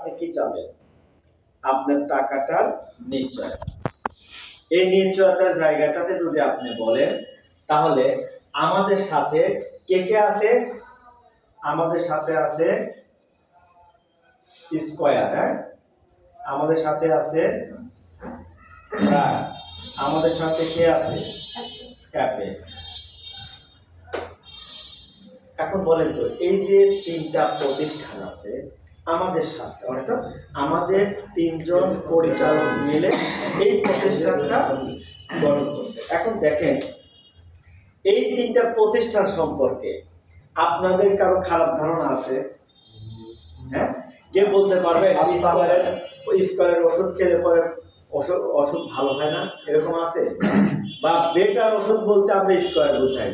আপনি কি চাবেন? আপনার টাকাটার নিশ্চয়। এই নিশ্চয়তার জায়গাটাতে যদি আপনি বলেন, তাহলে আমাদের সাথে কে কে আছে? আমাদের সাথে আছে স্কয়ার, হ্যাঁ, আমাদের সাথে আছে প্রায়, আমাদের সাথে কে আছে? অ্যাপেক্স। এখন বলেন তো, এই যে তিনটা প্রতিষ্ঠান আছে আমাদের সাথে, অর্থাৎ আমাদের তিনজন পরিচালক মিলে এই প্রতিষ্ঠানটা গঠন করছে। এখন দেখেন, এই তিনটা প্রতিষ্ঠান সম্পর্কে আপনাদের কারো খারাপ ধারণা আছে? হ্যাঁ, কে বলতে পারবে স্কয়ারের ওষুধ খেলে পরে ওষুধ ভালো হয় না, এরকম আছে? বা বেটার ওষুধ বলতে আমরা স্কয়ার বুঝাই।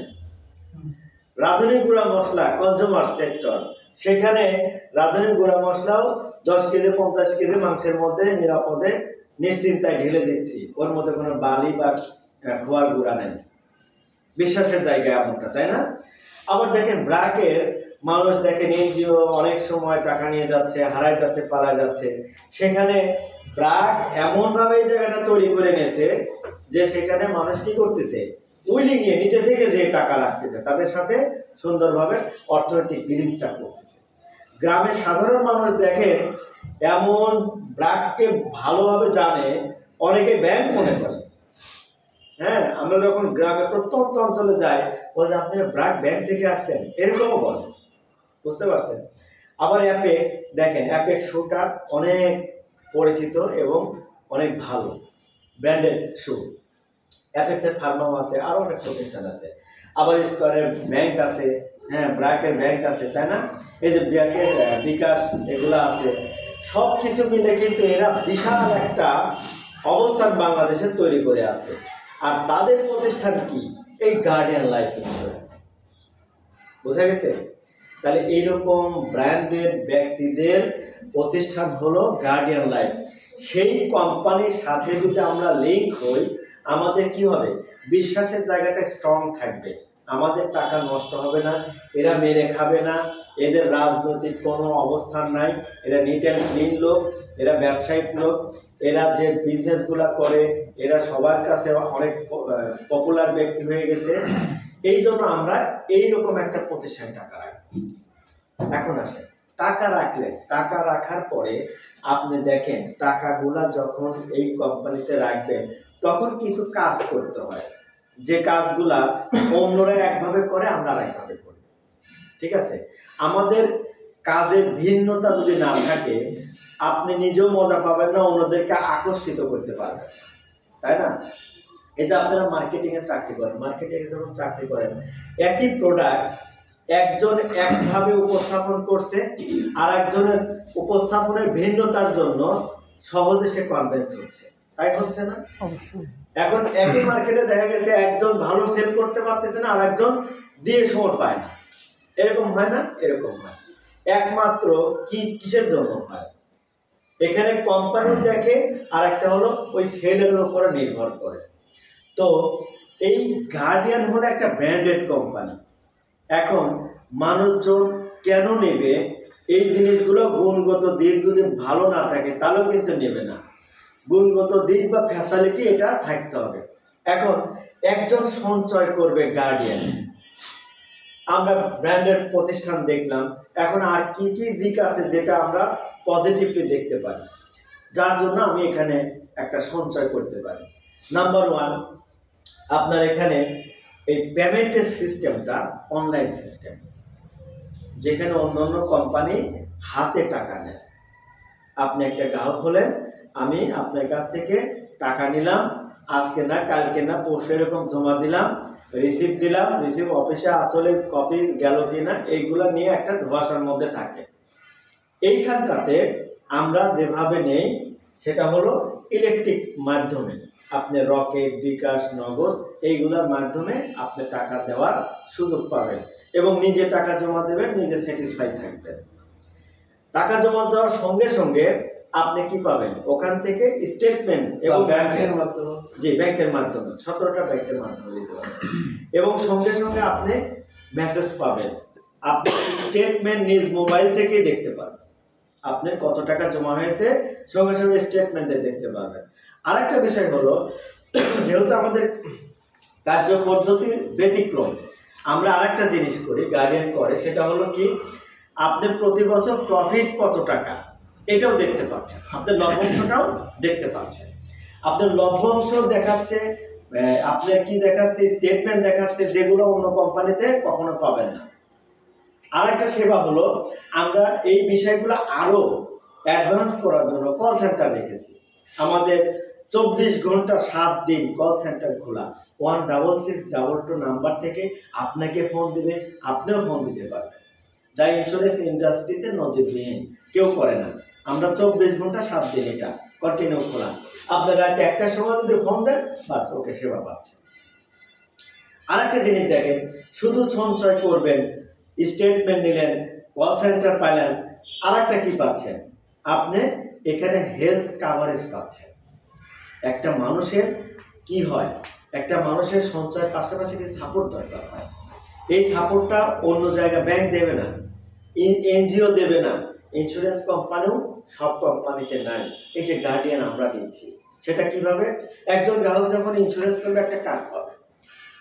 রাঁধুনি গুঁড়া মশলা কনজিউমার সেক্টর, সেখানে রাঁধুনি গুঁড়া মশলাও 10 কেজি 50 কেজি মাংসের মধ্যে নিরাপদে নিশ্চিন্তায় ঢেলে দিচ্ছি, ওর মধ্যে কোনো বালি বা খোয়ার গুঁড়া নেই। বিশ্বাসের জায়গায় এমনটা, তাই না? আবার দেখেন ব্র্যাকের মানুষ দেখেন এনজিও অনেক সময় টাকা নিয়ে যাচ্ছে, হারায় যাচ্ছে, পালায় যাচ্ছে। সেখানে ব্র্যাক এমনভাবে এই জায়গাটা তৈরি করে নিয়েছে যে সেখানে মানুষ কি করতেছে, উইলিং নিয়ে নিজে থেকে যে টাকা রাখতেছে, তাদের সাথে সুন্দরভাবে অর্থনৈতিক ডিলিংসটা করতেছে। গ্রামের সাধারণ মানুষ দেখেন এমন ব্র্যাককে ভালোভাবে জানে, অনেকে ব্যাংক মনে করে। হ্যাঁ, আমরা যখন গ্রামে প্রত্যন্ত অঞ্চলে যাই, বলে আপনারা ব্র্যাক ব্যাংক থেকে আসছেন, এরকমও বলে। বুঝতে পারছেন? আবার অ্যাপেক্স দেখেন, অ্যাপেক্স শুটা অনেক পরিচিত এবং অনেক ভালো ব্র্যান্ডেড শু। অ্যাপেক্সের ফার্মাও আছে, আরও অনেক প্রতিষ্ঠান আছে। আবার স্কয়ারের ব্যাংক আছে, হ্যাঁ, ব্র্যাকের ব্যাংক আছে, তাই না? এই যে ব্র্যাকের বিকাশ, এগুলো আছে। সব কিছু মিলে কিন্তু এরা বিশাল একটা অবস্থান বাংলাদেশে তৈরি করে আছে। আর তাদের প্রতিষ্ঠান কি? এই গার্ডিয়ান লাইফ ইন্স্যুরেন্স। বোঝা গেছে? তাহলে এইরকম ব্র্যান্ডেড ব্যক্তিদের প্রতিষ্ঠান হলো গার্ডিয়ান লাইফ। সেই কোম্পানির সাথে যদি আমরা লিঙ্ক হই, আমাদের কি হবে? বিশ্বাসের জায়গাটা স্ট্রং থাকবে, আমাদের টাকা নষ্ট হবে না, এরা মেরে খাবে না, এদের রাজনৈতিক কোনো অবস্থান নাই, এরা নিট অ্যান্ড ক্লিন লোক, এরা ব্যবসায়িক লোক, এরা যে বিজনেসগুলো করে এরা সবার কাছে অনেক পপুলার ব্যক্তি হয়ে গেছে। এই জন্য আমরা এইরকম একটা প্রতিষ্ঠানে টাকা রাখি। এখন আসে টাকা রাখলে, টাকা রাখার পরে আপনি দেখেন টাকাগুলা যখন এই কোম্পানিতে রাখবেন, তখন কিছু কাজ করতে হয়, যে কাজগুলা অন্যরা একভাবে করে, আমরা একভাবে করি। ঠিক আছে? আমাদের কাজের ভিন্নতা যদি না থাকে, আপনি নিজেও মজা পাবেন না, অন্যদেরকে আকর্ষিত করতে পারবেন, তাই না? এই যে আপনারা মার্কেটিংয়ে চাকরি করেন, মার্কেটিংয়ে যখন চাকরি করেন, একই প্রোডাক্ট একজন একভাবে উপস্থাপন করছে, আর একজনের উপস্থাপনের ভিন্নতার জন্য সহজে সে কনভিন্স হচ্ছে, তাই হচ্ছে না? এখন একই মার্কেটে দেখা গেছে একজন ভালো সেল করতে পারতেছে না, আর একজন দিয়ে সময় পায় না। এরকম হয় না? এরকম হয়। একমাত্র কিসের জন্য হয়? এখানে কোম্পানি দেখে, আর একটা হলো ওই সেলের উপরে নির্ভর করে। তো এই গার্ডিয়ান হলো একটা ব্র্যান্ডেড কোম্পানি। এখন মানুষজন কেন নেবে? এই জিনিসগুলো গুণগত দিক যদি ভালো না থাকে তাহলেও কিন্তু নেবে না। গুণগত দিক বা ফ্যাসিলিটি এটা থাকতে হবে। এখন একজন সঞ্চয় করবে গার্ডিয়ান, আমরা ব্র্যান্ডেড প্রতিষ্ঠান দেখলাম, এখন আর কি কি দিক আছে যেটা আমরা পজিটিভলি দেখতে পারি, যার জন্য আমি এখানে একটা সঞ্চয় করতে পারি। নাম্বার 1, আপনার এখানে এই পেমেন্টের সিস্টেমটা অনলাইন সিস্টেম, যেখানে অন্যান্য কোম্পানি হাতে টাকা নেয়। আপনি একটা গ্রাহক হলেন, আমি আপনার কাছ থেকে টাকা নিলাম, আজকে না কালকে না পরশু এরকম জমা দিলাম, রিসিপ্ট দিলাম, রিসিপ্ট অফিসে আসলে কপি গেল কিনা, এইগুলো নিয়ে একটা ধোঁয়াশার মধ্যে থাকে। এইখানটাতে আমরা যেভাবে নেই সেটা হলো ইলেকট্রিক মাধ্যমে, আপনি রকেট, বিকাশ, নগদ, এইগুলোর মাধ্যমে আপনি টাকা দেওয়ার সুযোগ পাবেন এবং নিজে টাকা জমা দেবেন, নিজে স্যাটিসফাই থাকবেন। টাকা জমা দেওয়ার সঙ্গে সঙ্গে আপনি কি পাবেন? ওখান থেকে স্টেটমেন্ট এবং ব্যাংকের মাধ্যমে, জি ব্যাংকের মাধ্যমে 17টা ব্যাংকের মাধ্যমে দিতে পারবেন, এবং সঙ্গে সঙ্গে আপনি মেসেজ পাবেন। আপনি স্টেটমেন্ট নিজ মোবাইল থেকেই দেখতে পারবেন। আপনার কত টাকা জমা হয়েছে সঙ্গে সঙ্গে স্টেটমেন্টে দেখতে পাবেন। আরেকটা বিষয় হলো, যেহেতু আমাদের কার্য পদ্ধতি ব্যতিক্রম, আমরা আরেকটা জিনিস করি, গার্ডিয়ান করে, সেটা হলো কি, আপনি প্রতি বছর প্রফিট কত টাকা এটাও দেখতে পাচ্ছেন, আপনার লভ্যাংশটাও দেখতে পাচ্ছেন। আপনার লভ্যাংশ দেখাচ্ছে, আপনার কি দেখাচ্ছে, স্টেটমেন্ট দেখাচ্ছে, যেগুলো অন্য কোম্পানিতে কখনো পাবেন না। আরেকটা সেবা হলো, আমরা এই বিষয়গুলো আরো অ্যাডভান্স করার জন্য কল সেন্টার রেখেছি। আমাদের 24 ঘন্টা 7 দিন কল সেন্টার খোলা। 16622 নাম্বার থেকে আপনাকে ফোন দিবে, আপনিও ফোন দিতে পারবেন, যা ইন্স্যুরেন্স ইন্ডাস্ট্রিতে নজিরবিহীন, কেউ করে না। আমরা 24 ঘন্টা 7 দিন এটা কন্টিনিউ খোলা। আপনার রাতে একটার সময় যদি ফোন দেন, বাস ওকে সেবা পাচ্ছে। আরেকটা জিনিস দেখেন, শুধু সঞ্চয় করবেন, স্টেটমেন্ট নিলেন, কল সেন্টার পাইলেন, আরেকটা কি পাচ্ছেন, আপনি এখানে হেলথ কাভারেজ পাচ্ছেন। একটা মানুষের কি হয়, একটা মানুষের সঞ্চয়ের পাশাপাশি কিছু সাপোর্ট দরকার হয়। এই সাপোর্টটা অন্য জায়গায় ব্যাংক দেবে না, এনজিও দেবে না, ইন্স্যুরেন্স কোম্পানিও সব কোম্পানিতে নাই। এই যে গার্ডিয়ান আমরা দিচ্ছি, সেটা কিভাবে, একজন গ্রাহক যখন ইন্স্যুরেন্স করবে একটা কার্ড পাবে,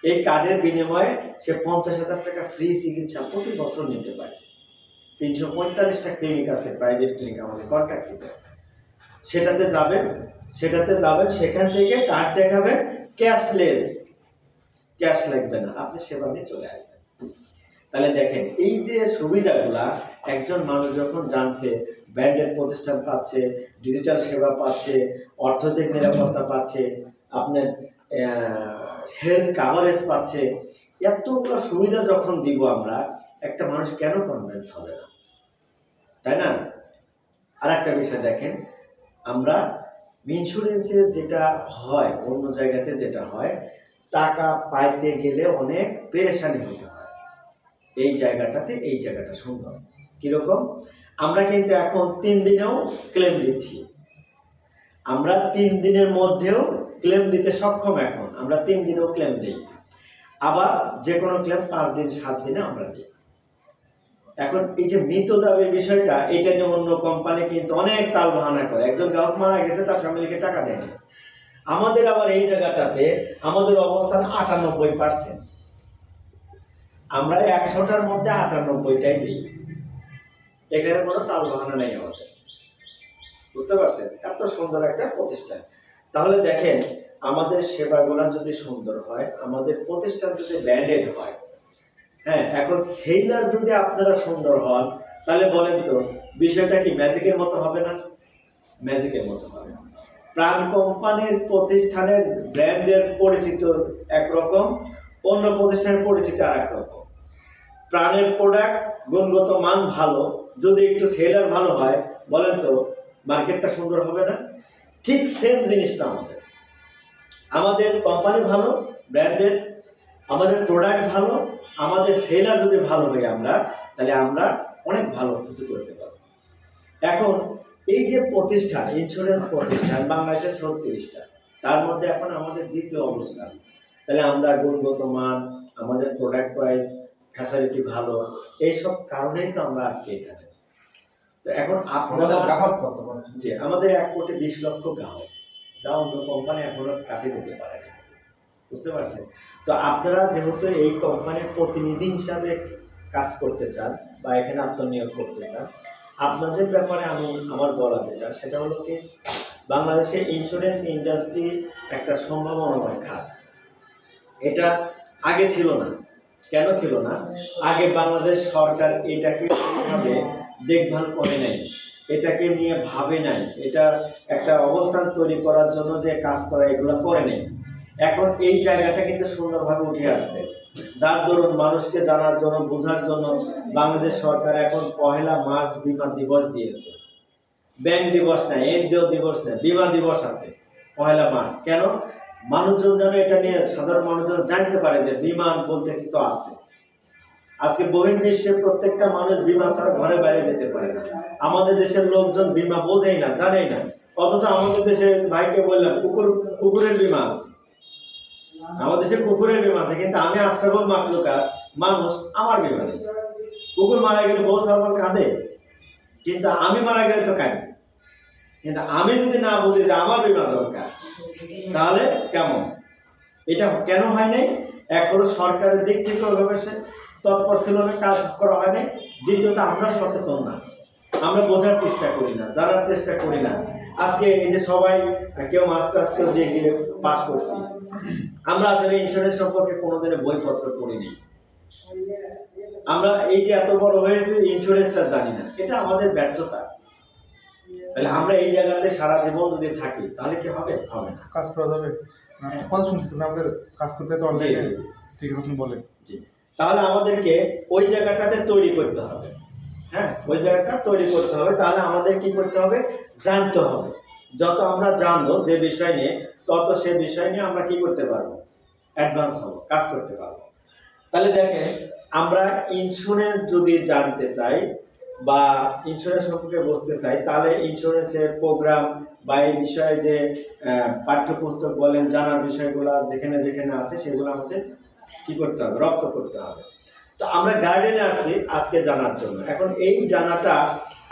এই কার্ডের বিনিময়ে সে 50,000 টাকা ফ্রি চিকিৎসা প্রতি বছর নিতে পারে। 345টা ক্লিনিক আছে, প্রাইভেট ক্লিনিক আমাদের কন্ট্যাক্টে, সেটাতে যাবেন, সেখান থেকে কার্ড দেখাবেন, ক্যাশলেস, ক্যাশ লাগবে না, আপনি সেবা নিয়ে চলে আসবেন। তাহলে দেখেন, এই যে সুবিধাগুলা একজন মানুষ যখন জানছে, ব্র্যান্ডেড প্রতিষ্ঠান পাচ্ছে, ডিজিটাল সেবা পাচ্ছে, অর্থনৈতিক নিরাপত্তা পাচ্ছে, আপনার হেলথ কাভারেজ পাচ্ছে, এতগুলো সুবিধা যখন দিব আমরা, একটা মানুষ কেন কনভিন্স হবে না, তাই না? আর একটা বিষয় দেখেন, আমরা ইন্স্যুরেন্সে যেটা হয়, অন্য জায়গাতে যেটা হয়, টাকা পাইতে গেলে অনেক পেরেশানি হতে হয়। এই জায়গাটাতে এই জায়গাটা সুন্দর। কিরকম, আমরা কিন্তু এখন 3 দিনেও ক্লেম দিচ্ছি, আমরা 3 দিনের মধ্যেও ক্লেম দিতে সক্ষম। এখন আমরা 3 দিনেও ক্লেম দিই, আবার যে কোনো ক্লেম 5 দিন 7 দিনে আমরা দিই। এখন এই যে মৃত দাবির বিষয়টা, এটা নিয়ে অন্য কোম্পানি কিন্তু অনেক তাল বাহানা করে। একজন গ্রাহক মারা গেছে, তার ফ্যামিলিকে টাকা দেয়নি। আমাদের আবার এই জায়গাটাতে আমাদের অবস্থান 98%, আমরা 100টার মধ্যে 98টাই দিই। এখানে কোনো তাল বাহানা নেই আমাদের, বুঝতে পারছেন? এত সুন্দর একটা প্রতিষ্ঠান। তাহলে দেখেন, আমাদের সেবাগুলো যদি সুন্দর হয়, আমাদের প্রতিষ্ঠান যদি ব্র্যান্ডেড হয়, হ্যাঁ, এখন সেলার যদি আপনারা সুন্দর হন, তাহলে বলেন তো বিষয়টা কি ম্যাজিকের মতো হবে না? ম্যাজিকের মতো হবে। প্রাণ কোম্পানির প্রতিষ্ঠানের ব্র্যান্ডের পরিচিত একরকম, অন্য প্রতিষ্ঠানের পরিচিতি আর একরকম। প্রাণের প্রোডাক্ট গুণগত মান ভালো, যদি একটু সেলার ভালো হয়, বলেন তো মার্কেটটা সুন্দর হবে না? ঠিক সেম জিনিসটা আমাদের কোম্পানি ভালো, ব্র্যান্ডেড, আমাদের প্রোডাক্ট ভালো, আমাদের সেলার যদি ভালো হয় আমরা, তাহলে আমরা অনেক ভালো কিছু করতে পারবো। এখন এই যে প্রতিষ্ঠান, ইন্স্যুরেন্স প্রতিষ্ঠান বাংলাদেশের 36টা, তার মধ্যে এখন আমাদের দ্বিতীয় অবস্থান। তাহলে আমরা গুণগত মান, আমাদের প্রোডাক্ট প্রাইস, ফ্যাসিলিটি ভালো, এইসব কারণেই তো আমরা আজকে এখানে। তো এখন আপনারা গ্রাহক কত? যে আমাদের 1,20,00,000 গ্রাহক, যা অন্য কোম্পানি এখনো কাছে যেতে পারে না, বুঝতে পারছেন? তো আপনারা যেহেতু এই কোম্পানির প্রতিনিধি হিসাবে কাজ করতে চান বা এখানে আত্মনিয়োগ করতে চান, আপনাদের ব্যাপারে আমি আমার বলা যেটা, সেটা হলো কি, বাংলাদেশে ইন্স্যুরেন্স ইন্ডাস্ট্রি একটা সম্ভাবনাময় খাত। এটা আগে ছিল না। কেন ছিল না? আগে বাংলাদেশ সরকার এটাকে এইভাবে দেখভাল করে নাই, এটাকে নিয়ে ভাবে নাই, এটা একটা অবস্থান তৈরি করার জন্য যে কাজ করা, এগুলো করে নেই। এখন এই জায়গাটা কিন্তু সুন্দরভাবে উঠে আসছে, যার দরুন মানুষকে জানার জন্য, বোঝার জন্য বাংলাদেশ সরকার এখন 1 মার্চ বিমা দিবস দিয়েছে। ব্যাংক দিবস নাই, এনজিও দিবস নাই, বিমা দিবস আছে 1 মার্চ। কেন? মানুষজন যেন এটা নিয়ে, সাধারণ মানুষজন জানতে পারে যে বিমা বলতে কিছু আছে। আজকে বহির্বিশ্বে প্রত্যেকটা মানুষ বিমা ছাড়া ঘরে বাইরে যেতে পারে না। আমাদের দেশের লোকজন বিমা বোঝেই না, জানেই না, অথচ আমাদের দেশে ভাইকে বললাম কুকুরের বিমা আছে, আমাদের দেশে কুকুরের বিমা আছে, কিন্তু আমি আশরাফুল মাখলুকাত মানুষ, আমার বিমা নেই। কুকুর মারা গেলে বউ সালমান কাঁদে, কিন্তু আমি মারা গেলে তো কাজ, কিন্তু আমি যদি না বুঝি যে আমার বিমা দরকার, তাহলে কেমন? এটা কেন হয় নাই? এখনো সরকারের দিক থেকে ওইভাবে তৎপর ছিল না, কাজ করা হয় নাই। দ্বিতীয়ত আমরা সচেতন না, আমরা বোঝার চেষ্টা করি না, জানার চেষ্টা করি না। আজকে এই যে সবাই কেউ মাস্টার্স কেউ দিয়ে গিয়ে পাস করছি, আমরা আসলে ইন্স্যুরেন্স সম্পর্কে কোনোদিনও বইপত্র পড়িনি। আমরা এই যে এত বড় হয়েছে ইন্স্যুরেন্সটা জানি না, এটা আমাদের ব্যর্থতা। তাহলে আমরা এই জায়গাতে সারা জীবন যদি থাকি তাহলে কি হবে? হবে না। কাজ করা যাবে কথা শুনতেছেন, আমাদের কাজ করতে তো অনেক ঠিক আছে বলেন। তাহলে আমাদেরকে ওই জায়গাটাতে তৈরি করতে হবে। হ্যাঁ, ওই জায়গাটা তৈরি করতে হবে। তাহলে আমাদের কি করতে হবে? জানতে হবে। যত আমরা জানবো যে বিষয় নিয়ে, তত সে বিষয় নিয়ে আমরা কি করতে পারবো? অ্যাডভান্স হবো, কাজ করতে পারবো। তাহলে দেখেন, আমরা ইন্স্যুরেন্স যদি জানতে চাই বা ইন্স্যুরেন্স সম্পর্কে বুঝতে চাই, তাহলে ইন্স্যুরেন্সের প্রোগ্রাম বা এই বিষয়ে যে পাঠ্যপুস্তক বলেন, জানার বিষয়গুলো যেখানে যেখানে আছে সেগুলো আমাদের কি করতে হবে? রপ্ত করতে হবে। তো আমরা গার্ডেনে আসছি আজকে জানার জন্য। এখন এই জানাটা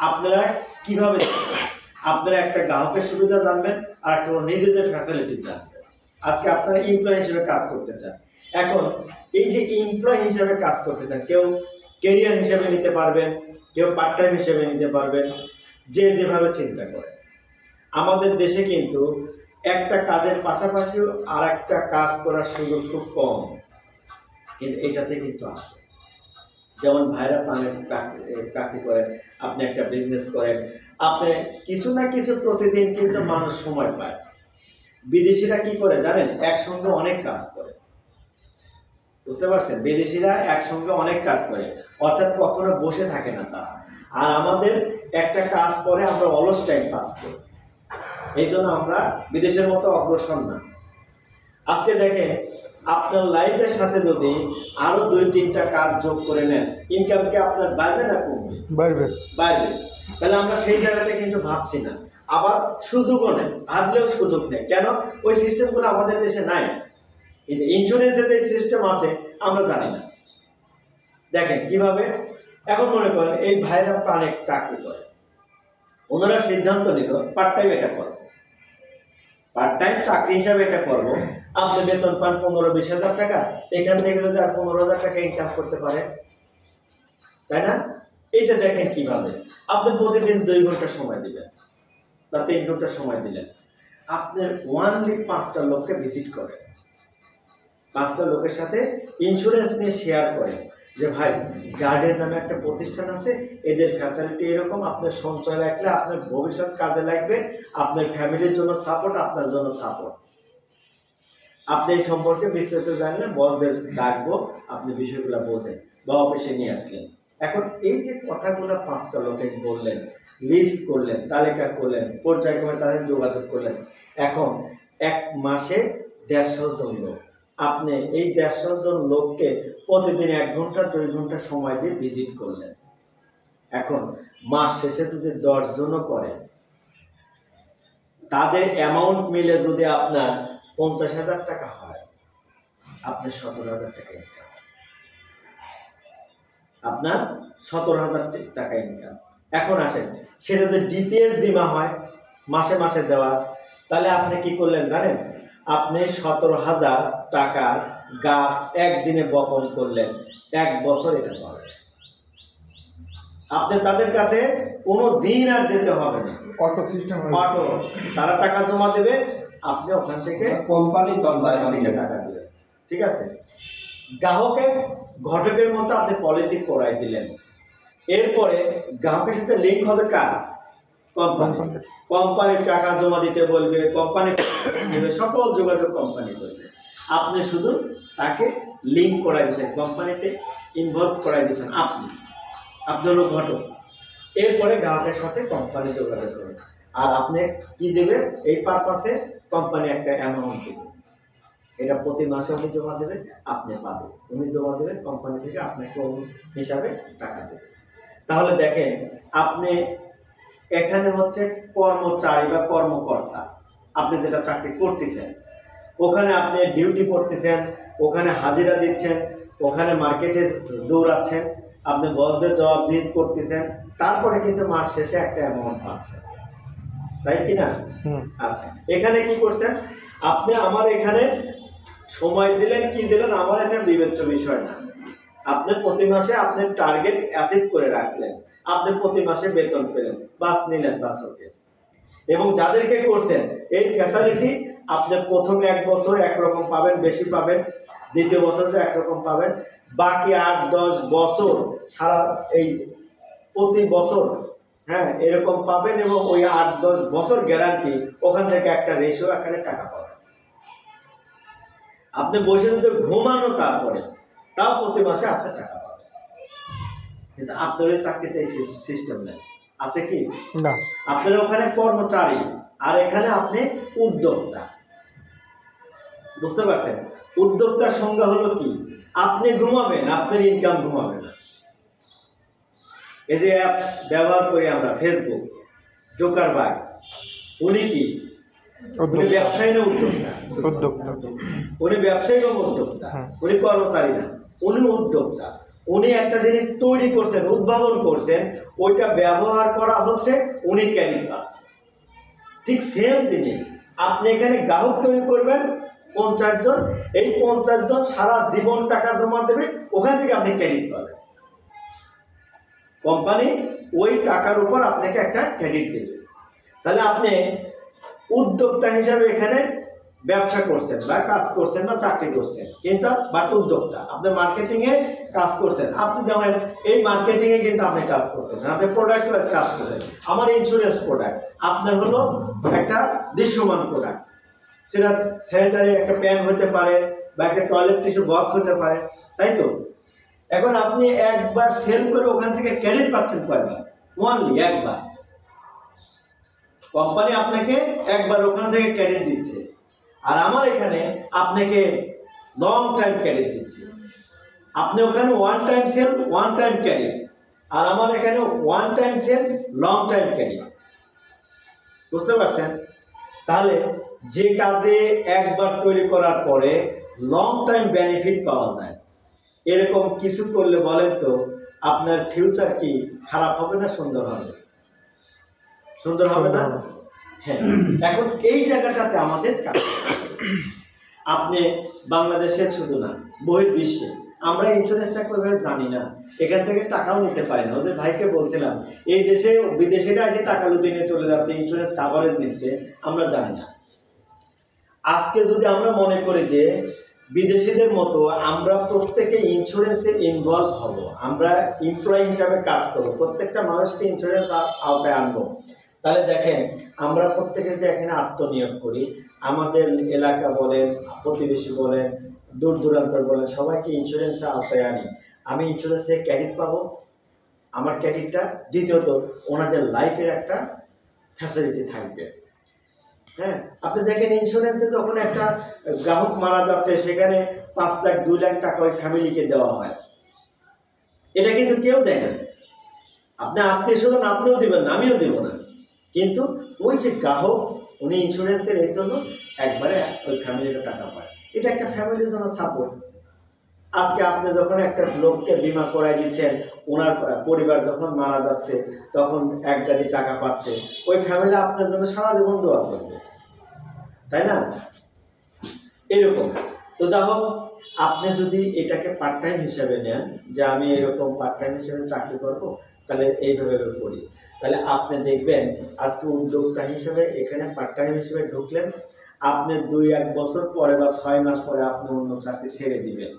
আপনারা কিভাবে জানবেন? আপনারা একটা গ্রাহকের সুবিধা জানবেন, আর একটা নিজেদের ফ্যাসিলিটি জানবেন। আজকে আপনারা এমপ্লয়ি হিসেবে কাজ করতে চান। এখন এই যে এমপ্লয়ি হিসেবে কাজ করতে চান, কেউ ক্যারিয়ার হিসেবে নিতে পারবেন, কেউ পার্ট টাইম হিসেবে নিতে পারবেন, যে যেভাবে চিন্তা করে। আমাদের দেশে কিন্তু একটা কাজের পাশাপাশিও আর একটা কাজ করার সুযোগ খুব কম, কিন্তু এটাতে কিন্তু আছে। যেমন ভাইরা পানের চাকরি করেন, আপনি একটা বিজনেস করেন, আপনি কিছু না কিছু প্রতিদিন কিন্তু মানুষ সময় পায়। বিদেশিরা কি করে জানেন? একসঙ্গে অনেক কাজ করে, বুঝতে পারছেন? বিদেশিরা একসঙ্গে অনেক কাজ করে, অর্থাৎ কখনো বসে থাকে না তারা। আর আমাদের একটা কাজ পরে আমরা অলস টাইম পাস করি, এই জন্য আমরা বিদেশের মতো অগ্রসর না। আজকে দেখেন, আপনার লাইফের সাথে যদি আরো 2-3টা কাজ যোগ করে নেন, ইনকাম কি আপনার বাড়বে না কমবে? বাড়বে। বাড়বে। তাহলে আমরা সেই জায়গাটা কিন্তু ভাবছি না। আবার সুযোগও নেই, ভাবলেও সুযোগ নেই। কেন? ওই সিস্টেমগুলো আমাদের দেশে নাই। কিন্তু ইন্স্যুরেন্সের যে সিস্টেম আছে আমরা জানি না। দেখেন কিভাবে। এখন মনে করেন এই ভাইরা প্রাণে চাকরি করে, ওনারা সিদ্ধান্ত নিল পার্ট টাইম এটা করবো, পার্ট টাইম চাকরি হিসাবে এটা করবো। আপনি বেতন পান 15-20 হাজার টাকা, এখান থেকে যদি আর 15,000 টাকা ইনকাম করতে পারে, তাই না? এইটা দেখেন কিভাবে। আপনি প্রতিদিন 2 ঘন্টা সময় দিবেন বা 3 ঘন্টা সময় দিলেন, আপনার ওয়ানলি 5টা লোককে ভিজিট করেন, 5টা লোকের সাথে ইন্স্যুরেন্স নিয়ে শেয়ার করেন যে ভাই গার্ডেন নামে একটা প্রতিষ্ঠান আছে, এদের ফ্যাসিলিটি এরকম, আপনার সঞ্চয় রাখলে আপনার ভবিষ্যৎ কাজে লাগবে, আপনার ফ্যামিলির জন্য সাপোর্ট, আপনার জন্য সাপোর্ট। আপনি এই সম্পর্কে বিস্তারিত জানলে বসদের ডাকবো, আপনি বিষয়গুলো বোঝেন বা অফিসে নিয়ে আসলেন। এখন এই যে কথাগুলো 5টা লোকে বললেন, লিস্ট করলেন, তালিকা করলেন, পর্যায়ক্রমে তাদের যোগাযোগ করলেন। এখন 1 মাসে 150 জন লোক, আপনি এই 150 জন লোককে প্রতিদিন 1 ঘন্টা 2 ঘন্টা সময় দিয়ে ভিজিট করলেন। এখন মাস শেষে যদি 10 জনও করেন, তাদের অ্যামাউন্ট মিলে যদি আপনার 50,000 টাকা হয়, আপনার 17,000 টাকা ইনকাম। আপনার 17,000 টাকা ইনকাম। এখন আসেন, সেটা যদি ডিপিএস বিমা হয় মাসে মাসে দেওয়া, তাহলে আপনি কি করলেন জানেন? আপনি 17,000 টাকার গাছ একদিনে বপন করলেন, 1 বছর এটা পাবেন। আপনি তাদের কাছে কোনো দিন আর যেতে হবে না, অটো সিস্টেম, অটো, তারা টাকা জমা দেবে, আপনি ওখান থেকে কোম্পানি থেকে টাকা দেবেন। ঠিক আছে? গ্রাহকের ঘটকের মতো আপনি পলিসি করাই দিলেন। এরপরে গ্রাহকের সাথে লিঙ্ক হবে কার? কোম্পানির টাকা জমা দিতে বলবে, কোম্পানি দেবে, সকল যোগাযোগ কোম্পানি করবে। আপনি শুধু তাকে লিঙ্ক করাই দিচ্ছেন, কোম্পানিতে ইনভলভ করাই দিচ্ছেন, আপনি হলো ঘটক। এরপরে গ্রাহকের সাথে কোম্পানি যোগাযোগ করবে, আর আপনি কি দেবে? এই পারপাসে কোম্পানি একটা অ্যামাউন্ট দেবে, এটা প্রতি মাসে উনি জমা দেবে, আপনি পাবেন। উনি জমা দেবে, কোম্পানি থেকে আপনাকে হিসাবে টাকা দেবে। তাহলে দেখেন, আপনি এখানে হচ্ছে কর্মচারী বা কর্মকর্তা, আপনি যেটা চাকরি করতেছেন, ওখানে আপনি ডিউটি করতেছেন, ওখানে হাজিরা দিচ্ছেন, ওখানে মার্কেটে দৌড়াচ্ছেন, আপনি বসদের জবাবদিহি করতেছেন, তারপরে কিন্তু মাস শেষে একটা অ্যামাউন্ট পাচ্ছেন, তাই কি না? আচ্ছা, এখানে কি করছেন আপনি? আমার এখানে সময় দিলেন কি দিলেন আমার এটা বিবেচ্য বিষয় না। আপনি প্রতি মাসে আপনার টার্গেট অ্যাচিভ করে রাখলেন, আপনি প্রতি মাসে বেতন পেলেন, বাস নিলেন, বাস ওকে। এবং যাদেরকে করছেন এই ফ্যাসিলিটি আপনি প্রথমে 1 বছর একরকম পাবেন, বেশি পাবেন, দ্বিতীয় বছর একরকম পাবেন, বাকি 8-10 বছর সারা এই প্রতি বছর হ্যাঁ এরকম পাবেন। এবং ওই 8-10 বছর গ্যারান্টি, ওখান থেকে একটা রেশিও এখানে টাকা পাবেন। আপনি বসে যদি ঘুমানো তারপরে তাও প্রতি মাসে আপনার টাকা পাবেন। কিন্তু আপনার ওই চাকরিতে এই সিস্টেম নেই, আছে কি না? আপনার ওখানে কর্মচারী আর এখানে আপনি উদ্যোক্তা। বুঝতে পারছেন? উদ্যোক্তার সংজ্ঞা হলো কি? আপনি ঘুমাবেন, আপনার ইনকাম ঘুমাবে না। এই যে অ্যাপস ব্যবহার করি আমরা, ফেসবুক, জোকারবার্গ, উনি কি? উনি ব্যবসায়ী না উদ্যোক্তা? উদ্যোক্তা। উনি ব্যবসায়ী এবং উদ্যোক্তা, উনি কর্মচারী না, উনি উদ্যোক্তা। উনি একটা জিনিস তৈরি করছেন, উদ্ভাবন করছেন, ওইটা ব্যবহার করা হচ্ছে, উনি ক্রেডিট পাচ্ছেন। ঠিক সেম জিনিস আপনি এখানে গ্রাহক তৈরি করবেন 50 জন, এই 50 জন সারা জীবন টাকা জমা দেবে, ওখান থেকে আপনি ক্রেডিট পাবেন। কোম্পানি ওই টাকার উপর আপনাকে একটা ক্রেডিট দেবে। তাহলে আপনি উদ্যোক্তা হিসাবে এখানে ব্যবসা করছেন বা কাজ করছেন বা চাকরি করছেন, কিন্তু বাট উদ্যোক্তা আপনি মার্কেটিংয়ে কাজ করছেন। আপনি যেমন এই মার্কেটিংয়ে কিন্তু আপনি কাজ করতেছেন, আপনি প্রোডাক্ট কাজ করছেন। আমার ইন্স্যুরেন্স প্রোডাক্ট, আপনার হলো একটা দৃশ্যমান প্রোডাক্ট, সেটা স্যানিটারি একটা প্যান হতে পারে বা একটা টয়লেট টিস্যু বক্স হতে পারে, তাই তো? এখন আপনি একবার সেল করে ওখান থেকে ক্রেডিট পাচ্ছেন কয়বার? ওনলি একবার। কোম্পানি আপনাকে একবার ওখান থেকে ক্রেডিট দিচ্ছে, আর আমার এখানে আপনাকে লং টাইম ক্রেডিট দিচ্ছে। আপনি ওখানে one time sale, one time credit, আর আমার এখানে one time sale, long time credit. বুঝতে পারছেন? তাহলে যে কাজে একবার তৈরি করার পরে লং টাইম বেনিফিট পাওয়া যায়, এরকম কিছু করলে বলেন তো আপনার ফিউচার কি খারাপ হবে না সুন্দর হবে? সুন্দর হবে না? হ্যাঁ। এখন এই জায়গাটাতে আমাদের কাজ, আপনি বাংলাদেশে শুধু না বহির্বিশ্বে আমরা ইন্স্যুরেন্সটা কোনোভাবে জানি না, এখান থেকে টাকাও নিতে পারি না। ওদের ভাইকে বলছিলাম এই দেশে বিদেশিরা এসে টাকা লুটে নিয়ে চলে যাচ্ছে, ইন্স্যুরেন্স কাভারেজ নিচ্ছে, আমরা জানি না। আজকে যদি আমরা মনে করি যে বিদেশিদের মতো আমরা প্রত্যেকে ইন্স্যুরেন্সে ইনভলভ হব, আমরা এমপ্লয়ি হিসাবে কাজ করব, প্রত্যেকটা মানুষকে ইন্স্যুরেন্স আওতায় আনবো, তাহলে দেখেন আমরা প্রত্যেকে যে এখানে আত্মনিয়োগ করি, আমাদের এলাকা বলেন, প্রতিবেশী বলেন, দূর দূরান্তর বলেন, সবাইকে ইন্স্যুরেন্সের আওতায় আনি। আমি ইন্স্যুরেন্স থেকে ক্রেডিট পাবো, আমার ক্রেডিটটা, দ্বিতীয়ত ওনাদের লাইফের একটা ফ্যাসিলিটি থাকবে। হ্যাঁ, আপনি দেখেন ইন্স্যুরেন্সে যখন একটা গ্রাহক মারা যাচ্ছে সেখানে 5 লাখ 2 লাখ টাকা ওই ফ্যামিলিকে দেওয়া হয়, এটা কিন্তু কেউ দেয় না। আপনি আত্মীয় স্বজন আপনিও দেবেন না, আমিও দেব না, কিন্তু ওই যে গ্রাহক উনি ইন্স্যুরেন্সের এই জন্য একবারে ওই ফ্যামিলিটা টাকা পায়। এটা একটা ফ্যামিলির জন্য সাপোর্ট। আজকে আপনি যখন একটা লোককে বিমা করাই দিচ্ছেন, ওনার পরিবার যখন মারা যাচ্ছে তখন 1 গাড়ি টাকা পাচ্ছে, ওই ফ্যামিলি আপনার জন্য সারা জীবন দোয়া করছে, তাই না? এরকম তো যা হোক, আপনি যদি এটাকে পার্ট টাইম হিসেবে নেন যে আমি এরকম পার্ট টাইম হিসেবে চাকরি করবো, তাহলে এইভাবে করি, তাহলে আপনি দেখবেন আজকে উদ্যোক্তা হিসেবে এখানে পার্ট টাইম হিসেবে ঢুকলেন, আপনি 2-1 বছর পরে বা 6 মাস পরে আপনি অন্য চাকরি ছেড়ে দিবেন।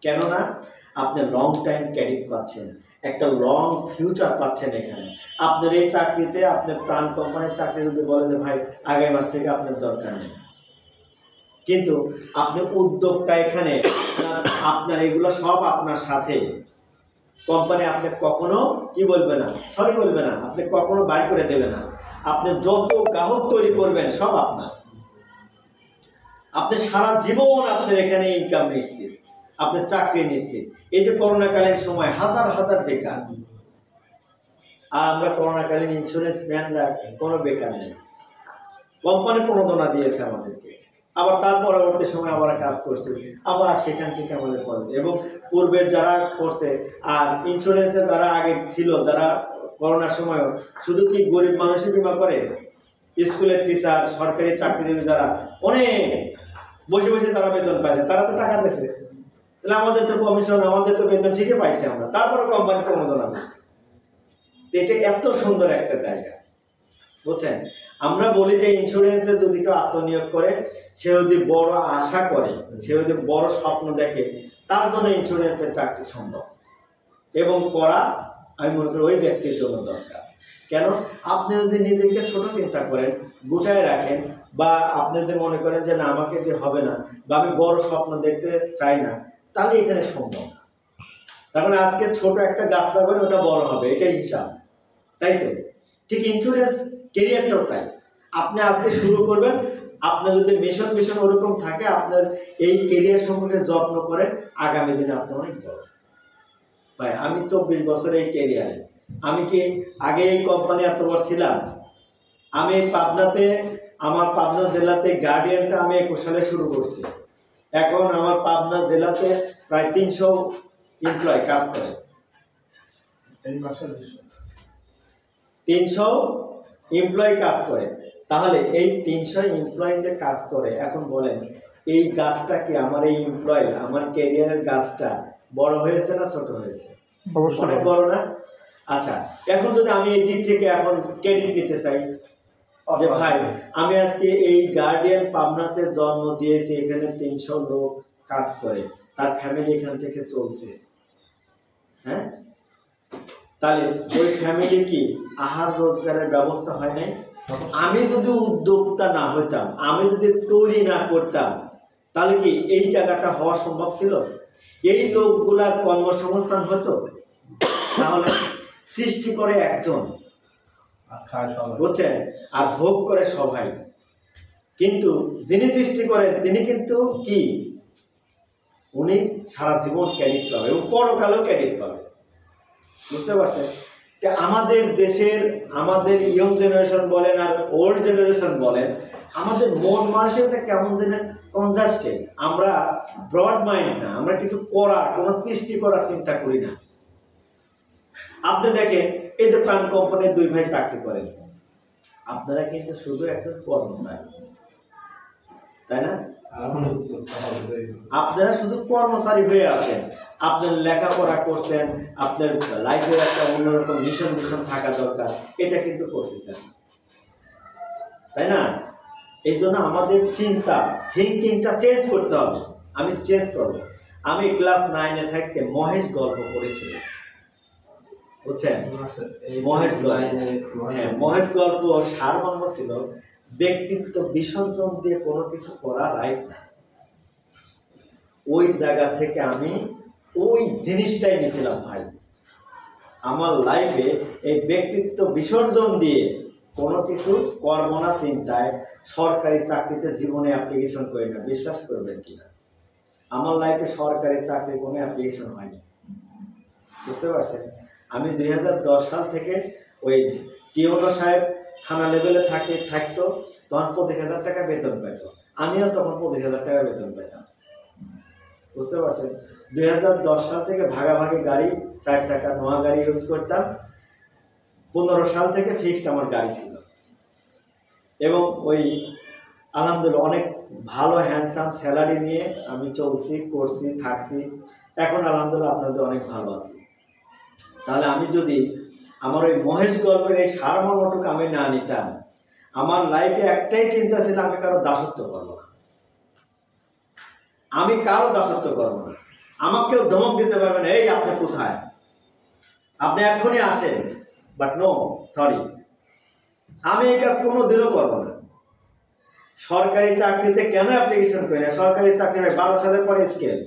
কেননা আপনি লং টাইম ক্রেডিট পাচ্ছেন, একটা লং ফিউচার পাচ্ছেন এখানে। আপনার এই চাকরিতে আপনার প্রাণ কোম্পানির চাকরি যদি বলে যে ভাই আগামী মাস থেকে আপনার দরকার নেই, কিন্তু আপনি উদ্যোক্তা এখানে, আপনার এগুলো সব আপনার সাথে, কোম্পানি আপনি কখনো কি বলবে না, সরি বলবে না, আপনি কখনো বাইর করে দেবে না। আপনি যত গ্রাহক তৈরি করবেন সব আপনার, আপনি সারা জীবন আপনার এখানে ইনকাম নিশ্চিত, আপনার চাকরি নিশ্চিত। এই যে করোনাকালীন সময় হাজার হাজার বেকার, আর আমরা করোনাকালীন ইন্স্যুরেন্স ম্যানরা কোনো বেকার নেই, কোম্পানি প্রণোদনা দিয়েছে আমাদেরকে, আবার তার পরবর্তী সময় আবার কাজ করছে, আবার সেখান থেকে আমাদের পড়ে। এবং পূর্বের যারা করছে আর ইন্স্যুরেন্সে যারা আগে ছিল, যারা করোনার সময় শুধু কি গরিব মানুষই বিমা করে, স্কুলের টিচার, সরকারি চাকরিজীবী যারা অনেক বসে বসে তারা বেতন পাইছে, তারা তো টাকা দিয়েছে, তাহলে আমাদের তো কমিশন, আমাদের তো বেতন ঠিকই পাইছে আমরা, তারপরে কোম্পানি প্রণোদনা দিচ্ছে। এটা এত সুন্দর একটা জায়গা, বুঝছেন? আমরা বলি যে ইন্স্যুরেন্সে যদি কেউ আত্মনিয়োগ করে, সে যদি বড় আশা করে, সে যদি বড় স্বপ্ন দেখে, তার জন্য ইন্স্যুরেন্সের চাকরি সম্ভব এবং করা আমি মনে করি ওই ব্যক্তির জন্য দরকার। কেন? আপনি যদি নিজেকে ছোট চিন্তা করেন, গুটায় রাখেন, বা আপনি যদি মনে করেন যে না আমাকে দিয়ে হবে না, বা আমি বড় স্বপ্ন দেখতে চাই না, তাহলে এখানে সম্ভব না। তার মানে আজকে ছোট একটা গাছ লাগাবেন, ওটা বড় হবে, এটাই হিসাব, তাই তো? ঠিক ইন্স্যুরেন্স কেরিয়ারটাও তাই। আপনি আজকে শুরু করবেন, আপনার যদি মিশন ওরকম থাকে, আপনার এই কেরিয়ার সম্পর্কে যত্ন করেন, আগামী দিনে আপনি অনেক বড়। ভাই আমি 24 বছর এই কেরিয়ারে, আমি কি আগে এই কোম্পানি এত বড় ছিলাম? আমি পাবনাতে, আমার পাবনা জেলাতে গার্ডিয়ানটা আমি 21 সালে শুরু করছি। এখন আমার পাবনা জেলাতে প্রায় 300 এমপ্লয় কাজ করে। 300 এমপ্লয় কাজ করে। তাহলে এই 300 এমপ্লয় যে কাজ করে, এখন বলেন এই গাছটা কি আমার এই এমপ্লয়, আমার ক্যারিয়ারের গাছটা বড় হয়েছে না ছোট হয়েছে? অবশ্যই অনেক বড় না? আচ্ছা, এখন যদি আমি এই দিক থেকে এখন ক্রেডিট নিতে চাই যে ভাই আমি আজকে এই গার্ডিয়ান পাবনাতে জন্ম দিয়েছি, এখানে 300 লোক কাজ করে, তার ফ্যামিলি এখান থেকে চলছে, হ্যাঁ? তাহলে ওই ফ্যামিলি কি আহার রোজগারের ব্যবস্থা হয় নাই? আমি যদি উদ্যোক্তা না হইতাম, আমি যদি তৈরি না করতাম, তাহলে কি এই জায়গাটা হওয়া সম্ভব ছিল? এই লোকগুলার কর্মসংস্থান হতো? তাহলে সৃষ্টি করে একজন, বুঝছেন, আর ভোগ করে সবাই। কিন্তু যিনি সৃষ্টি করেন তিনি কিন্তু কি, উনি সারা জীবন ক্রেডিট পাবে এবং পরকালেও ক্রেডিট পাবে। বুঝতে পারছেন? আমাদের দেশের, আমাদের ইয়ং জেনারেশন বলেন আর ওল্ড জেনারেশন বলেন, আমাদের মন মানসিকতা কেমন যেন কনজাস্টেড। আমরা ব্রড মাইন্ড না, আমরা কিছু করার, কোনো সৃষ্টি করার চিন্তা করি না। আপনি দেখেন এই যে প্রাণ কোম্পানির 2 ভাই চাকরি করেন, আপনারা কিন্তু শুধু একটা কর্মচারী, তাই না? আপনারা শুধু কর্মচারী হয়ে আছেন। আপনার লেখাপড়া করছেন, আপনার লাইফের একটা অন্যরকম মিশন থাকা দরকার, এটা কিন্তু করতেছেন, তাই না? এই জন্য আমাদের চিন্তা, থিঙ্কিংটা চেঞ্জ করতে হবে। আমি চেঞ্জ করব। আমি ক্লাস 9-এ থাকতে মহেশ গল্প পড়েছিলাম, বুঝছেন? মহেশ গল্প সারমর্ম ছিল ব্যক্তিত্ব বিসর্জন দিয়ে কোনো কিছু করা রাইট না। ওই জায়গা থেকে আমি ওই জিনিসটাই নিয়েছিলাম ভাই। আমার লাইফে এই ব্যক্তিত্ব বিসর্জন দিয়ে কোনো কিছু কর্ম না চিন্তায় সরকারি চাকরিতে জীবনে অ্যাপ্লিকেশন করি না। বিশ্বাস করবেন কিনা, আমার লাইফে সরকারি চাকরির কোনো অ্যাপ্লিকেশন হয়নি। বুঝতে পারছেন? আমি 2010 সাল থেকে ওই টিওনো সাহেব থানা লেভেলে থাকতো, তখন 25,000 টাকা বেতন পেত, আমিও তখন 25,000 টাকা বেতন পেতাম। বুঝতে পারছেন? 2010 সাল থেকে ভাগাভাগি গাড়ি, 4 চাকা নোয়া গাড়ি ইউজ করতাম। 15 সাল থেকে ফিক্সড আমার গাড়ি ছিল এবং ওই আলহামদুলিল্লাহ অনেক ভালো হ্যান্ডসাম স্যালারি নিয়ে আমি চলছি, করছি, থাকছি। এখন আলহামদুলিল্লাহ আপনাদের অনেক ভালো আছি। তাহলে আমি যদি আমার ওই মহেশ গল্পের এই সারমর্মটুকু আমি না নিতাম, আমার লাইফে একটাই চিন্তা ছিল, আমি কারো দাসত্ব করবো না। আমি কারো দাসত্ব করবো না। আমাকেও ধমক দিতে পারবেন, এই আপনি কোথায়, আপনি এক্ষুনি আসেন, বাট নো, সরি, আমি এই কাজ কোনোদিনও করবো না। সরকারি চাকরিতে কেন অ্যাপ্লিকেশন করি না? সরকারি চাকরি হয় 12,000 পরে স্কেল।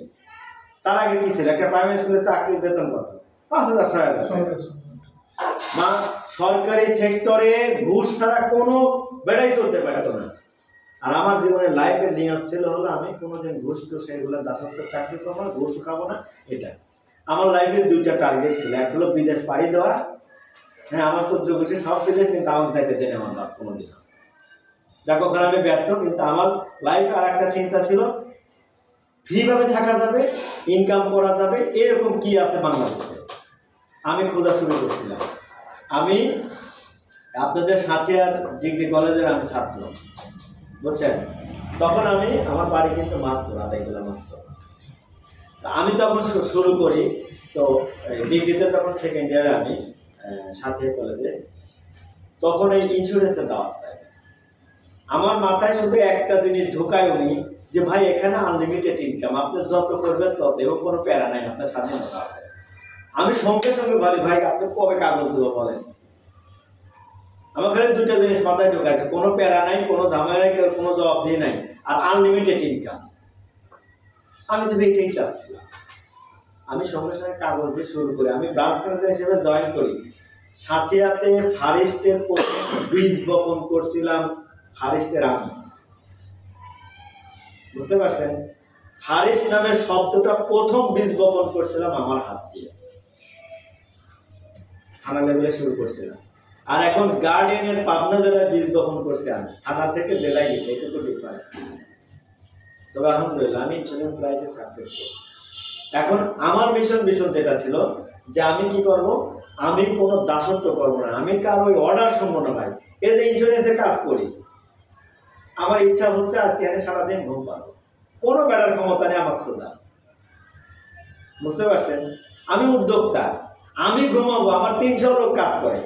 তার আগে কি ছিল? একটা প্রাইমারি স্কুলের চাকরির বেতন কত? 5,000, 6,000। মা সরকারি সেক্টরে ঘুষ ছাড়া কোনো বেড়াই চলতে পারতো না। আর আমার জীবনের লাইফের নিয়ত ছিল হলো আমি কোনোদিন ঘুষ টুস এগুলো দাসত্ব চাকরি করবো না, ঘুষ খাবো না। এটা আমার লাইফের 2টা টার্গেট ছিল। এক হলো বিদেশ পাড়ি দেওয়া। হ্যাঁ, আমার 14 বছর সব বিদেশ, কিন্তু আমাকে যাইতে দেন আমার বাপ কোনোদিন। যাক ওখানে আমি ব্যর্থ, কিন্তু আমার লাইফে আর একটা চিন্তা ছিল, ফ্রিভাবে থাকা যাবে, ইনকাম করা যাবে, এরকম কি আছে বাংলাদেশে। আমি খোঁজা শুরু করছিলাম। আমি আপনাদের সাথিয়ার ডিগ্রি কলেজের আমি ছাত্র, বুঝছেন। তখন আমি, আমার বাড়ি কিন্তু মাত্র আদাইগুলা মাত্র, আমি তখন শুরু করি। তো ডিগ্রিতে যখন সেকেন্ড ইয়ারে আমি সাথিয়া কলেজে, তখন এই ইন্স্যুরেন্সের দাওয়াত দেয়। আমার মাথায় শুধু একটা জিনিস ঢুকায় উনি, যে ভাই এখানে আনলিমিটেড ইনকাম, আপনি যত করবেন তত, এবং কোনো প্যারা নাই, আপনার স্বাধীনতা আছে। আমি সঙ্গে সঙ্গে বলি, ভাই আপনি কবে কাগজ দেবো বলেন। আমার খালি দুটো জিনিস মাথায় ঢুকাইছে, কোনো প্যারা নাই, কোনো ঝামেলা নাই, কোনো জবাবদিহি নাই, আর আনলিমিটেড ইনকাম। আমি তো এটাই চাচ্ছিলাম। আমি সঙ্গে সঙ্গে কাগজ দিয়ে শুরু করি। আমি ব্রাঞ্চ ম্যানেজার হিসেবে জয়েন করি। সাথিয়াতে ফারিস্টের প্রথম বীজ বপন করছিলাম ফারিস্টের আমি, বুঝতে পারছেন। ফারিস্ট নামের শব্দটা প্রথম বীজ বপন করছিলাম আমার হাত দিয়ে, থানা লেভেলে শুরু করছিলাম। আর এখন গার্ডিয়ানের পাবনা জেলায় বীজ বপন করছি আমি, থানা থেকে জেলায় গেছি, এটুকু ডিফারেন্ট। তবে আলহামদুলিল্লাহ আমি ইন্স্যুরেন্স লাইফে সাকসেসফুল। এখন আমার মিশন যেটা ছিল, যে আমি কি করব, আমি কোনো দাসত্ব করবো না, আমি কারো ওই অর্ডার শুনবো না। ভাই এই যে ইন্স্যুরেন্সে কাজ করি, আমার ইচ্ছা হচ্ছে আজকে আমি সারাদিন ঘুম পাবো, কোনো বেড়ার ক্ষমতা নেই আমার খোঁজা, বুঝতে পারছেন। আমি উদ্যোক্তা, আমি ঘুমাবো, আমার 300 লোক কাজ করে,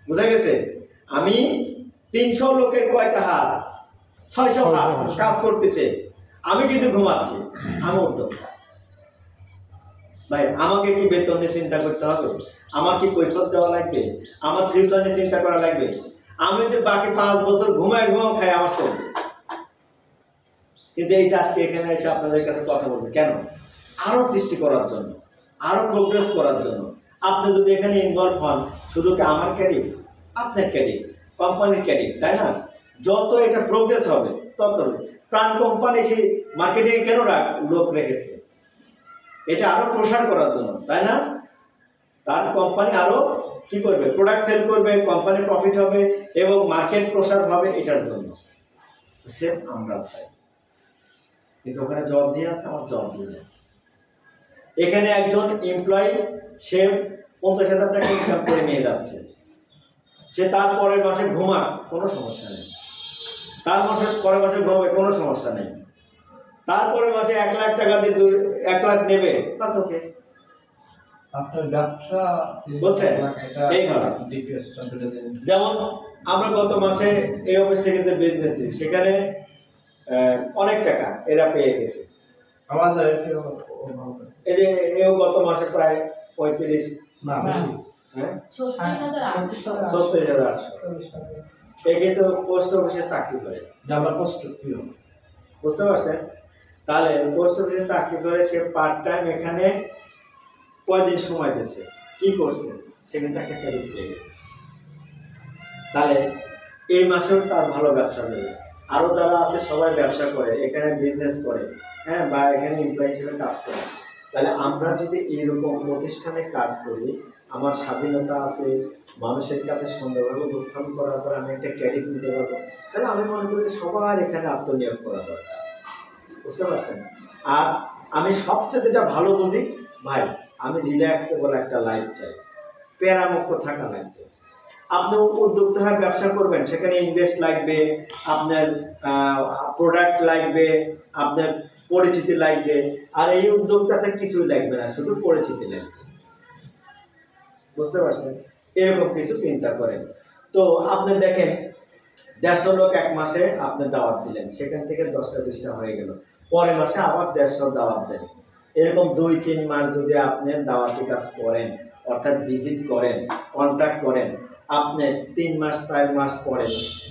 বুঝা গেছে। আমি 300 লোকের কয়টা হাত, 600 হাত কাজ করতেছে, আমি কিন্তু ঘুমাচ্ছি, আমি উদ্যোক্তা। ভাই আমাকে কি বেতন নিয়ে চিন্তা করতে হবে, আমার কি কৈফিয়ত দেওয়া লাগবে, আমার ফিউচার নিয়ে চিন্তা করা লাগবে। আমি যদি বাকি 5 বছর ঘুমাও খাই, আমার চলবে। কিন্তু এই যে আজকে এখানে এসে আপনাদের কাছে কথা বলছি কেন, আরো সৃষ্টি করার জন্য, আরো প্রোগ্রেস করার জন্য। আপনি যদি এখানে ইনভলভ হন, শুধু কি আমার ক্যারিয়ার, আপনার ক্যারিয়ার, কোম্পানির ক্যারিয়ার, তাই না। যত এটা প্রোগ্রেস হবে তত। প্রাণ কোম্পানি সেই মার্কেটিং কেন লোক রেখেছে, এটা আরো প্রসার করার জন্য, তাই না। তার কোম্পানি আরো কি করবে, প্রোডাক্ট সেল করবে, কোম্পানি প্রফিট হবে এবং মার্কেট প্রসার হবে, এটার জন্য। সেম আমরা পাই, কিন্তু ওখানে জব দিয়ে আছে, আমার জব দিয়ে নেই। এখানে একজন এমপ্লয়ি, সে 50,000 টাকা ইনকাম করে নিয়ে যাচ্ছে, সে তার পরের মাসে ঘুমাক, কোনো সমস্যা নেই। তার পরের মাসে ঘুমাবে, কোনো সমস্যা নেই। তারপরের মাসে 1 লাখ টাকা দিয়ে 1 লাখ নেবে, বাস ওকে। আপনার ব্যবসা বলছেন এই ঘটনা। যেমন আমরা গত মাসে এই অফিস থেকে যে বিজনেস, সেখানে অনেক টাকা এরা পেয়ে গেছে। এই যে এও গত মাসে প্রায় 36,800 এ কিন্তু পোস্ট অফিসে চাকরি করে, বুঝতে পারছেন। তাহলে পোস্ট অফিসে চাকরি করে সে পার্ট টাইম এখানে কয়দিন সময় দিয়েছে, কি করছে, সে কিন্তু একটা ক্যারিয়ার পেয়ে গেছে। তাহলে এই মাসেও তার ভালো ব্যবসা দেবে। আরও যারা আছে সবাই ব্যবসা করে, এখানে বিজনেস করে, হ্যাঁ, বা এখানে এমপ্লয়ি হিসেবে কাজ করে। তাহলে আমরা যদি এইরকম প্রতিষ্ঠানে কাজ করি, আমার স্বাধীনতা আছে, মানুষের কাছে সুন্দরভাবে উপস্থাপন করার পর আমি একটা ক্যারিয়ার নিতে পারবো, তাহলে আমি মনে করি সবার এখানে আত্মনিয়োগ করা দরকার, বুঝতে পারছেন। আর আমি সবচেয়ে যেটা ভালো বুঝি, ভাই আমি রিল্যাক্সেবল একটা লাইফ চাই, প্যারামুক্ত থাকা লাগবে। আপনি উদ্যোক্তা হয়ে ব্যবসা করবেন, সেখানে ইনভেস্ট লাগবে, আপনার প্রোডাক্ট লাগবে, আপনার পরিচিতি লাগবে। আর এই উদ্যোক্তাতে কিছুই লাগবে না, শুধু পরিচিতি লাগবে, বুঝতে পারছেন। এরকম কিছু চিন্তা করেন। তো আপনি দেখেন 150 লোক এক মাসে আপনি দাওয়াত দিলেন, সেখান থেকে 10টা 20টা হয়ে গেল, পরের মাসে আবার 150 দাওয়াত দেন। এরকম 2-3 মাস যদি আপনি দাওয়াতি কাজ করেন, অর্থাৎ ভিজিট করেন, কন্ট্যাক্ট করেন, আপনি 3 মাস 4 মাস পরে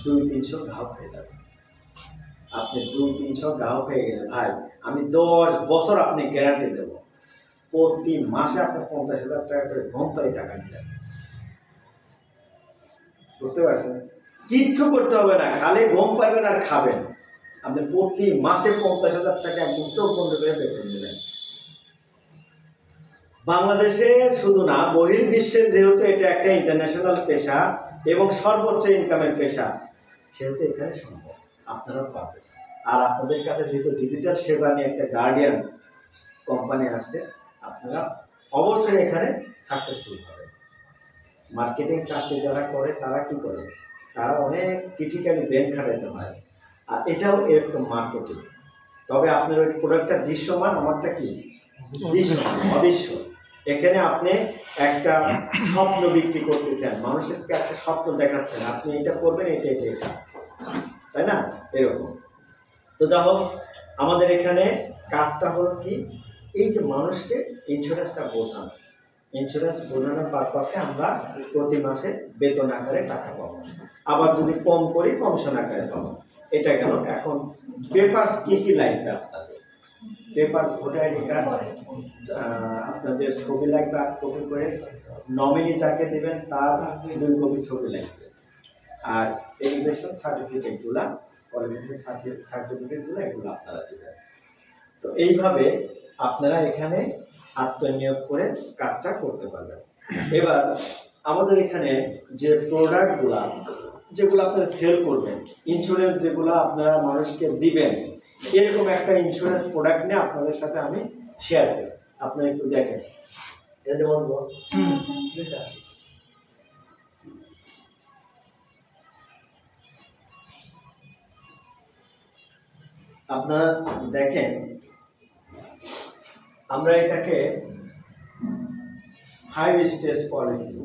200-300 গ্রাহক হয়ে যাবে। আপনি 200-300 গ্রাহক হয়ে গেলে ভাই আমি 10 বছর আপনি গ্যারান্টি দেব, প্রতি মাসে আপনার 50,000 টাকা করে ঘন্টায় টাকা দিলেন, বুঝতে পারছেন। কিচ্ছু করতে হবে না, খালি ঘুম পাইবেন আর খাবেন। আপনি প্রতি মাসে 50,000 টাকা একদম চোখ বন্ধ করে বেতন দিলেন। বাংলাদেশে শুধু না, বহির্বিশ্বে যেহেতু এটা একটা ইন্টারন্যাশনাল পেশা এবং সর্বোচ্চ ইনকামের পেশা, সেহেতু এখানে সম্ভব, আপনারাও পাবেন। আর আপনাদের কাছে যেহেতু ডিজিটাল সেবা নিয়ে একটা গার্ডিয়ান কোম্পানি আসছে, আপনারা অবশ্যই এখানে সাকসেসফুল হবে। মার্কেটিং চাকরি যারা করে তারা কি করে, তারা অনেক ক্রিটিক্যালি ব্রেন খাটাইতে হয়, আর এটাও এরকম মার্কেটিং। তবে আপনার ওই প্রোডাক্টটা দৃশ্যমান, আমারটা কি দৃশ্যমান, অদৃশ্য। এখানে আপনি একটা স্বপ্ন বিক্রি করতেছেন, মানুষকে একটা স্বপ্ন দেখাচ্ছেন, আপনি এটা করবেন, এটা এটা এটা, তাই না, এরকম। তো যা হোক, আমাদের এখানে কাজটা হলো কি, এই যে মানুষকে ইন্স্যুরেন্সটা বোঝানো, ইন্স্যুরেন্স বোঝানোর পারপাসে আমরা প্রতি মাসে বেতন আকারে টাকা পাবো, আবার যদি কম করি কমিশন আকারে পাবো। এটা গেল। এখন পেপারস কী কী লাগবে আপনাদের, পেপার ভোটার আইডি কার্ড, আপনাদের ছবি লাগবে 8 কপি করে, নমিনি যাকে দেবেন তার 2 কপি ছবি লাগবে, আর এডুকেশন সার্টিফিকেটগুলো, কোয়ালিফিকেশন সার্টিফিকেটগুলো এগুলো আপনারা দেবেন। তো এইভাবে আপনারা এখানে আত্মনিয়োগ করে কাজটা করতে পারবেন। এবার আমাদের এখানে যে প্রোডাক্টগুলো যেগুলো আপনারা সেল করবেন, ইন্স্যুরেন্স যেগুলো আপনারা মানুষকে দিবেন, এরকম একটা ইন্স্যুরেন্স প্রোডাক্ট নিয়ে আপনাদের সাথে আমি শেয়ার করি। আপনারা একটু দেখেন, এটা বলবো। আপনারা দেখেন, আমরা এটাকে 5 স্টেজ পলিসি,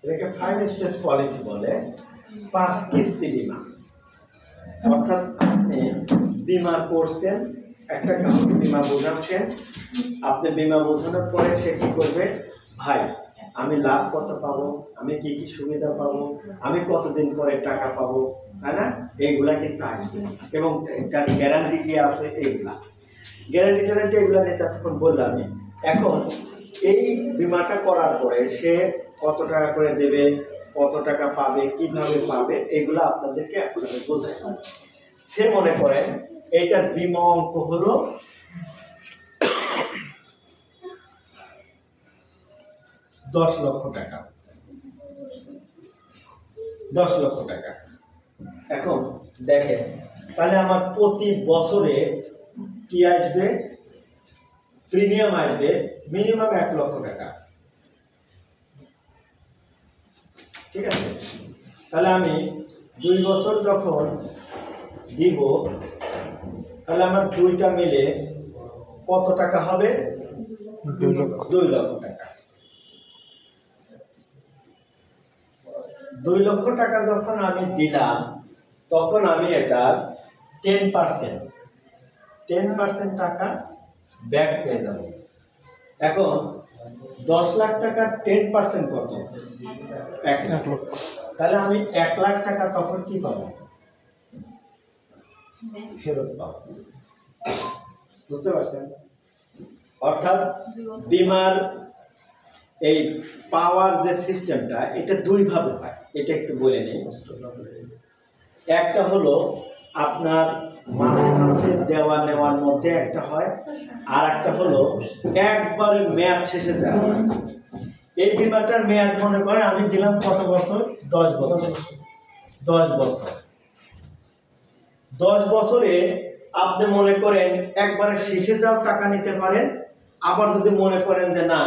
এটাকে 5 স্টেজ পলিসি বলে। 5 কিস্তি বিমা, অর্থাৎ আপনি বিমা করছেন, একটা গ্রাহককে বিমা বোঝাচ্ছেন, আপনি বিমা বোঝানোর পরে সে কি করবে, ভাই আমি লাভ কত পাবো, আমি কি কি সুবিধা পাবো, আমি কতদিন পরে টাকা পাবো, তাই না, এইগুলা কিন্তু আসবে। এবং তার গ্যারান্টি কি আছে, এইগুলা গ্যারান্টি এগুলা নিয়ে তখন বললাম। এখন এই বিমাটা করার পরে সে কত টাকা করে দেবে, কত টাকা পাবে, কিভাবে পাবে, এগুলো আপনাদেরকে আপনাদের বোঝাই। সে মনে করেন এইটার বিমা অঙ্ক হলো 10 লক্ষ টাকা, 10 লক্ষ টাকা। এখন দেখেন, তাহলে আমার প্রতি বছরে কি আসবে, প্রিমিয়াম আসবে মিনিমাম 1 লক্ষ টাকা, ঠিক আছে। তাহলে আমি 2 বছর যখন দিব, তাহলে আমার 2টা মিলে কত টাকা হবে, 2 লক্ষ টাকা। 2 লক্ষ টাকা যখন আমি দিলাম, তখন আমি এটা 10% টাকা ব্যাক পেয়ে যাব। এখন 10 লাখ টাকার 10% কত, 1 লাখ। তাহলে আমি 1 লাখ টাকা তখন কি পাবো, ফেরত পাবো। বুঝতে পারছেন? অর্থাৎ বিমার এই পাওয়ার যে সিস্টেমটা, এটা 2 ভাবে হয়, এটা একটু বলে নেই। একটা হলো আপনার মাঝে মাঝে দেওয়া নেওয়ার মধ্যে একটা হয়, আর একটা হলো একবারে মেয়াদ শেষে যায়। এই বিমাটার মেয়াদ মনে করেন আমি দিলাম কত বছর, 10 বছর। 10 বছর, 10 বছরে আপনি মনে করেন একবারে শেষে যাও টাকা নিতে পারেন, আবার যদি মনে করেন যে না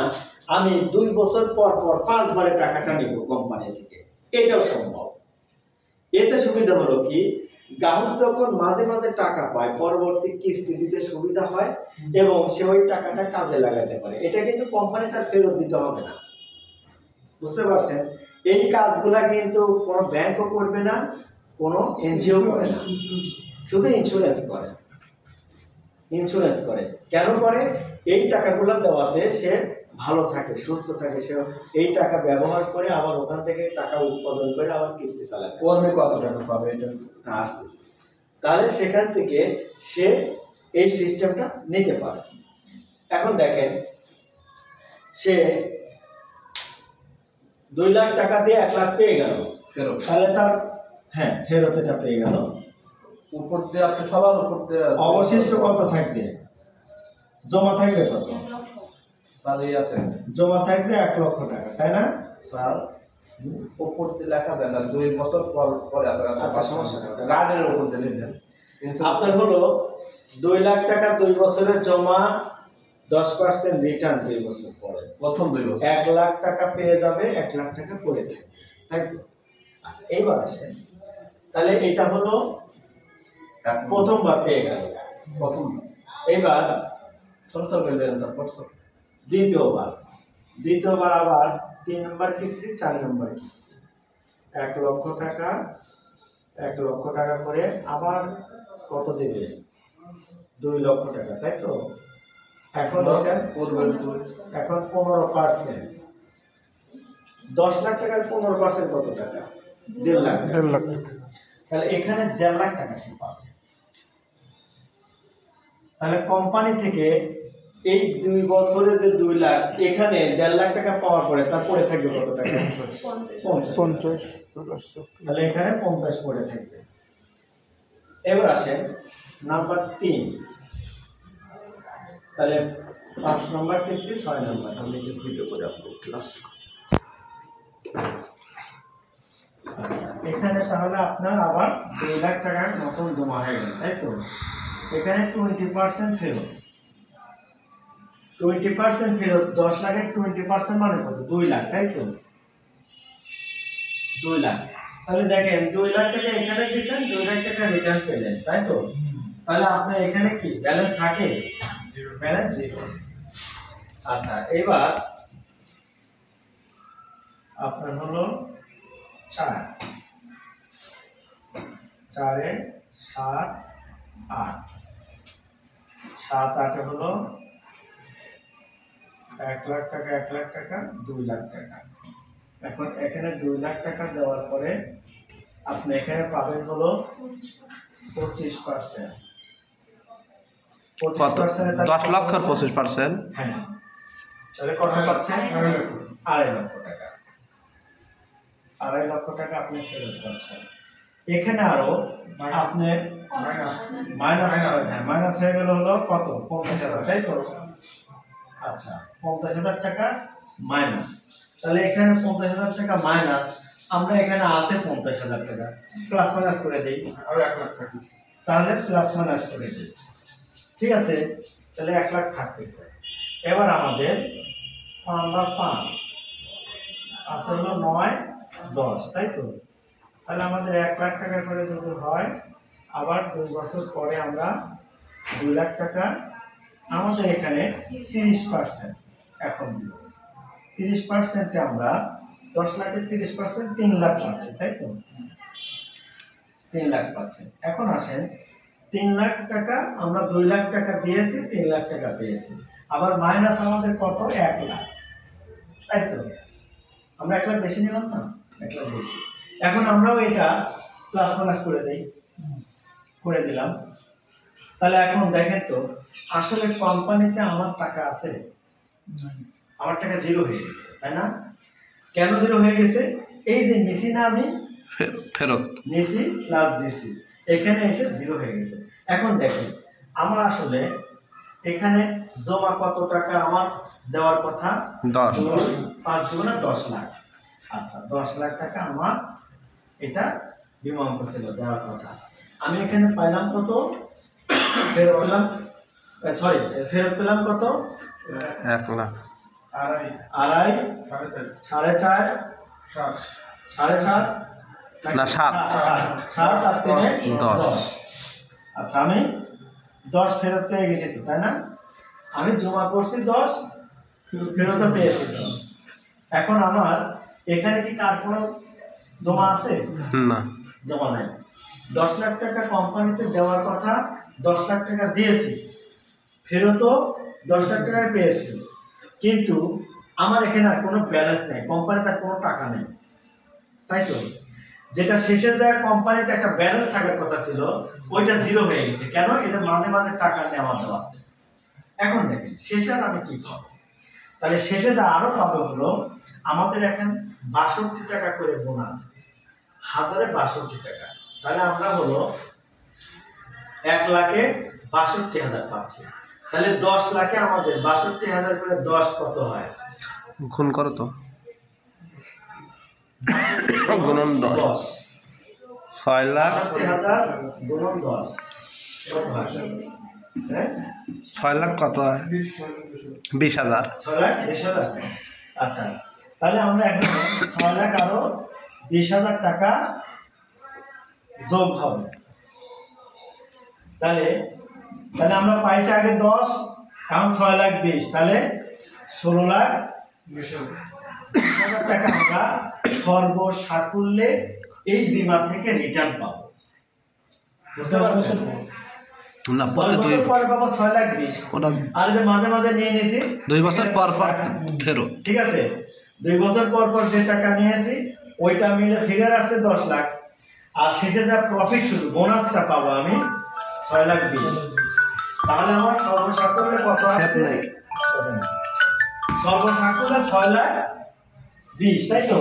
আমি 2 বছর পর পর 5 বারে টাকাটা নিব কোম্পানি থেকে, এটাও সম্ভব। এতে সুবিধা হলো কি, গ্রাহক যখন মাঝে মাঝে টাকা পায়, পরবর্তী কিস্তি দিতে সুবিধা হয় এবং সে ওই টাকাটা কাজে লাগাতে পারে। এটা কিন্তু কোম্পানি তার ফেরত দিতে হবে না। বুঝতে পারছেন? এই কাজগুলা কিন্তু কোনো ব্যাংকও করবে না, কোনো এনজিও করে না, শুধু ইন্স্যুরেন্স করে। ইন্স্যুরেন্স করে কেন করে, এই টাকাগুলো দেওয়াতে সে ভালো থাকে, সুস্থ থাকে, সে এই টাকা ব্যবহার করে আবার ওখান থেকে টাকা উৎপাদন করে আবার কিস্তি চালাবে। কর্মে কত টাকা পাবে এটা আসতেছে, তাহলে সেখান থেকে সে এই সিস্টেমটা নিতে পারে। এখন দেখেন, সে 2 লাখ টাকা দিয়ে 1 লাখ পেয়ে গেল, তাহলে তার ফেরত এটা পেয়ে গেল। উপর দিয়ে আপনি সবার উপর দিয়ে অবশিষ্ট কত থাকবে, জমা থাকবে কত, স্যার এই আছে জমা থাকবে 1 লক্ষ টাকা, তাই না? স্যার উপর দিয়ে লেখা দেন না 2 বছর পর পরে আচ্ছা, সমস্যা নেই। গার্ডের উপর দিয়ে লিখেন আপনার হলো 2 লাখ টাকা 2 বছরের জমা, 10% রিটার্ন 2 বছর পরে, প্রথম 2 বছর 1 লাখ টাকা পেয়ে যাবে, 1 লাখ টাকা পড়ে থাকবে, তাই তো? আচ্ছা, এইবার আসেন, তাহলে এটা হলো প্রথমবার পেয়ে গেল। প্রথম এইবার ছোট ছোট লিখেন স্যার পড়ছো দ্বিতীয়বার আবার 3 নম্বর কিস্তি, 4 নম্বর কিস্তি, 1 লক্ষ টাকা 1 লক্ষ টাকা করে আবার কত দেবে? 2 লক্ষ টাকা, তাই তো? এখন এটা এখন 15%, 10 লাখ টাকার 15% কত টাকা? 1.5 লাখ। 1.5 লাখ। তাহলে এখানে 1.5 লাখ টাকা সে পাবে। তাহলে কোম্পানি থেকে এই 2 বছরে যে 2 লাখ, এখানে 1.5 লাখ টাকা পাওয়ার পরে তারপরে থাকবে কত টাকা? 50। তাহলে এখানে 50 পড়ে থাকবে। এবার আসেন নাম্বার 3, তাহলে 5 নম্বর কিস্তি, 6 নম্বর। আমি একটু ভিডিও করে আপনাদের ক্লাস। এখানে তাহলে আপনার আবার 2 লাখ টাকার মতন জমা হয়ে গেল, তাই তো? এখানে 20% ফেরত, 20% ফেরত, 10 লাখের 20% মানে কত? 2 লাখ, তাই তো? 2 লাখ। তাহলে দেখেন 2 লাখ টাকা এখানে দিয়েছেন, 2 লাখ টাকা রিটার্ন পেলেন, তাই তো? তাহলে আপনার এখানে কি ব্যালেন্স থাকে? ব্যালেন্স 0। আচ্ছা, এবার আপনার হলো 4 4 এ 7 8, 7 8 হলো 1 লাখ টাকা, 1 লাখ টাকা, 2 লাখ টাকা। এখন এখানে 2 লাখ টাকা দেওয়ার পরে আপনি এখানে পাবেন হলো 25%। 25% 10 লক্ষের 25%। হ্যাঁ, তাহলে কত পাচ্ছেন? 2.5 লক্ষ টাকা। 2.5 লক্ষ টাকা আপনি ফেরত পাচ্ছেন। এখানে আরো আপনি মাইনাস হয়ে গেল হলো কত? 50,000, তাই তো? আচ্ছা, 50,000 টাকা মাইনাস। তাহলে এখানে 50,000 টাকা মাইনাস, আমরা এখানে আছে 50,000 টাকা, প্লাস মাইনাস করে দেই, আর 1 লাখ টাকা। তাহলে প্লাস মাইনাস করে দিই, ঠিক আছে? তাহলে 1 লাখ থাকতেছে। এবার আমাদের 5 আছে হলো 9 10, তাই তো? তাহলে আমাদের 1 লাখ টাকা করে যদি হয়, আবার 2 বছর পরে আমরা 2 লাখ টাকা, আমাদের এখানে 30% এখন দিব। 30%-এ আমরা 10 লাখের 30% 3 লাখ পাচ্ছি, তাই তো? 3 লাখ পাচ্ছেন। এখন আসেন, 3 লাখ টাকা আমরা 2 লাখ টাকা দিয়েছি, 3 লাখ টাকা পেয়েছি, আবার মাইনাস আমাদের কত? 1 লাখ, তাই তো? আমরা 1 লাখ বেশি নিলাম না? 1 লাখ বেশি। এখন আমরাও এটা প্লাস মাইনাস করে দেই, করে দিলাম। তাহলে এখন দেখেন তো, আসলে কোম্পানিতে আমার টাকা আছে? আমার টাকা 0 হয়ে গেছে, তাই না? কেন 0 হয়ে গেছে? এই যে নিছি না, আমি ফেরত নিছি প্লাস দিছি, এখানে এসে 0 হয়ে গেছে। এখন দেখেন, আমার আসলে এখানে জমা কত টাকা আমার দেওয়ার কথা? 10। 5 দুগুণে 10 লাখ। আচ্ছা, 10 লাখ টাকা আমার এটা বিমা অঙ্ক ছিল দেওয়ার কথা। আমি এখানে পাইলাম কত? ফেরত পেলাম, ফেরত পেলাম কত? 1 লাখ। 2.5, 4.5, 7.5, না 7 7 আর 3 10। আচ্ছা, আমি 10 ফেরত পেয়ে গেছি তো, তাই না? আমি জমা করছি 10, ফেরত পেয়েছি 10। এখন আমার এখানে কি কার কোনো জমা আছে? না, জমা নাই। 10 লাখ টাকা কোম্পানিতে দেওয়ার কথা, 10 লাখ টাকা দিয়েছি, ফেরতও 10 লাখ টাকায় পেয়েছি, কিন্তু আমার এখানে আর কোনো ব্যালেন্স নেই, কোম্পানিতে আর কোনো টাকা নেই, তাই তো? যেটা শেষে যায় কোম্পানিতে একটা ব্যালেন্স থাকার কথা ছিল, ওইটা 0 হয়ে গেছে। কেন? এটা মাঝে মাঝে টাকা নেওয়া দেওয়াতে। এখন দেখেন শেষে আর আমি কি পাবো? তাহলে শেষে যা আরো পাবো হলো, আমাদের এখন 62 টাকা করে বোনাস, 1062 টাকা। তাহলে আমরা হলো 1,62,000 পাচ্ছি। তাহলে 10 লাখে আমাদের 62,000 করে 10 কত হয়? গুণ করো তো, গুণন 10 6 লাখ 62,000 গুণন 10 কত হয়? হ্যাঁ 6 লাখ কত হয়? 20,000। 6 লাখ 20,000। আচ্ছা, তাহলে আমরা এখন 6 লাখ আরো 20,000 টাকা যোগ হবে। তাহলে আমরা পাইছি আগে 10, এখন 6 লাখ 20, তাহলে 16 লাখ 20,000 টাকা আমরা সর্বসাকুল্যে এই বীমা থেকে রিটার্ন পাবো। বুঝতে পারছেন? না, 10 প্রতি বছর পরে পাবো 6 লাখ 20। ওটা আর যে মাঝে মাঝে নিয়ে নিয়েছি 2 বছর পর পর ফেরত। ঠিক আছে, 2 বছর পর পর যে টাকা নিয়েছি ওইটা মিলে ফিগার আসছে 10 লাখ, আর শেষে যা প্রফিট শুধু বোনাসটা পাবো আমি 6 লাখ 20। তাহলে আমার সর্বসাকুল্যে কত আসছে? সর্বসাকুল্যে 6 লাখ 20, তাই তো?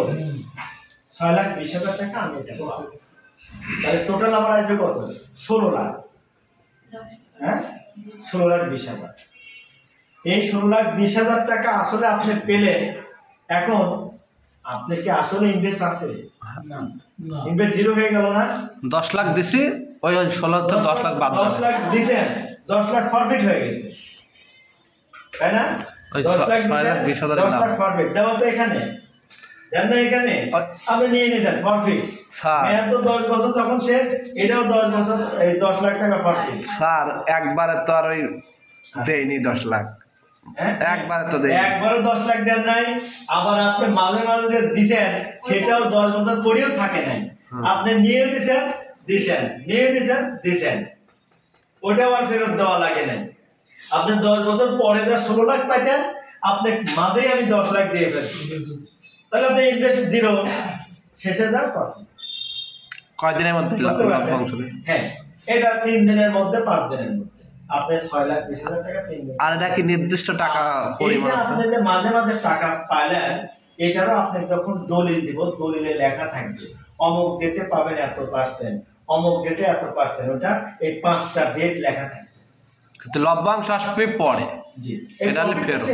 6 লাখ 20,000 টাকা আমি এটা পাবো। তাহলে টোটাল আমার আসবে কত? 16 লাখ। হ্যাঁ 16 লাখ 20,000। এই 16 লাখ 20,000 টাকা আসলে আপনি পেলেন। এখন আপনি কি আসলে ইনভেস্ট আছে? ইনভেস্ট জিরো হয়ে গেল না? 10 লাখ দিছি, ওই 16 থেকে 10 লাখ বাদ 10 লাখ দিছেন, 10 লাখ ফরফিট হয়ে গেছে, তাই না? ওই 10 লাখ 6 লাখ 20,000 10 লাখ ফরফিট দেওয়া তো এখানে, জান না? এখানে আপনি নিয়ে নিয়েছেন ফরফিট। স্যার মেয়াদ তো 10 বছর তখন শেষ, এটাও 10 বছর, এই 10 লাখ টাকা ফরফিট। স্যার একবারে তো আর ওই দেয়নি 10 লাখ, একবারে তো দেয়নি। একবারও 10 লাখ দেন নাই, আবার আপনি মাঝে মাঝে যে দিছেন সেটাও 10 বছর পরেও থাকে নাই। আপনি নিয়ে নিছেন দিছেন, নিয়ে নিছেন দিছেন, ওটাও আর ফেরত দেওয়া লাগে নাই। আপনি 10 বছর পরে যা 16 লাখ পাইতেন, আপনি মাঝেই আমি 10 লাখ দিয়ে ফেলছি, তাহলে আপনি ইনভেস্ট জিরো, শেষে যা প্রফিট। কয়দিনের মধ্যে বুঝতে পারছেন? হ্যাঁ, এটা 3 দিনের মধ্যে 5 দিনের মধ্যে আপনি 6 লাখ 20,000 টাকা 3 দিন। আর এটা কি নির্দিষ্ট টাকা এই পরিমাণ যে আছে? আপনি যে মাঝে মাঝে টাকা পাইলেন, এটারও আপনি যখন দলিল দিব, দলিলে লেখা থাকবে অমুক ডেটে পাবেন এত পার্সেন্ট, অমুক ডেটে এত পার্সেন্ট, ওটা এই 5টা ডেট লেখা থাকবে। কিন্তু লভ্যাংশ আসবে পরে, জি, এটা হলে ফেরত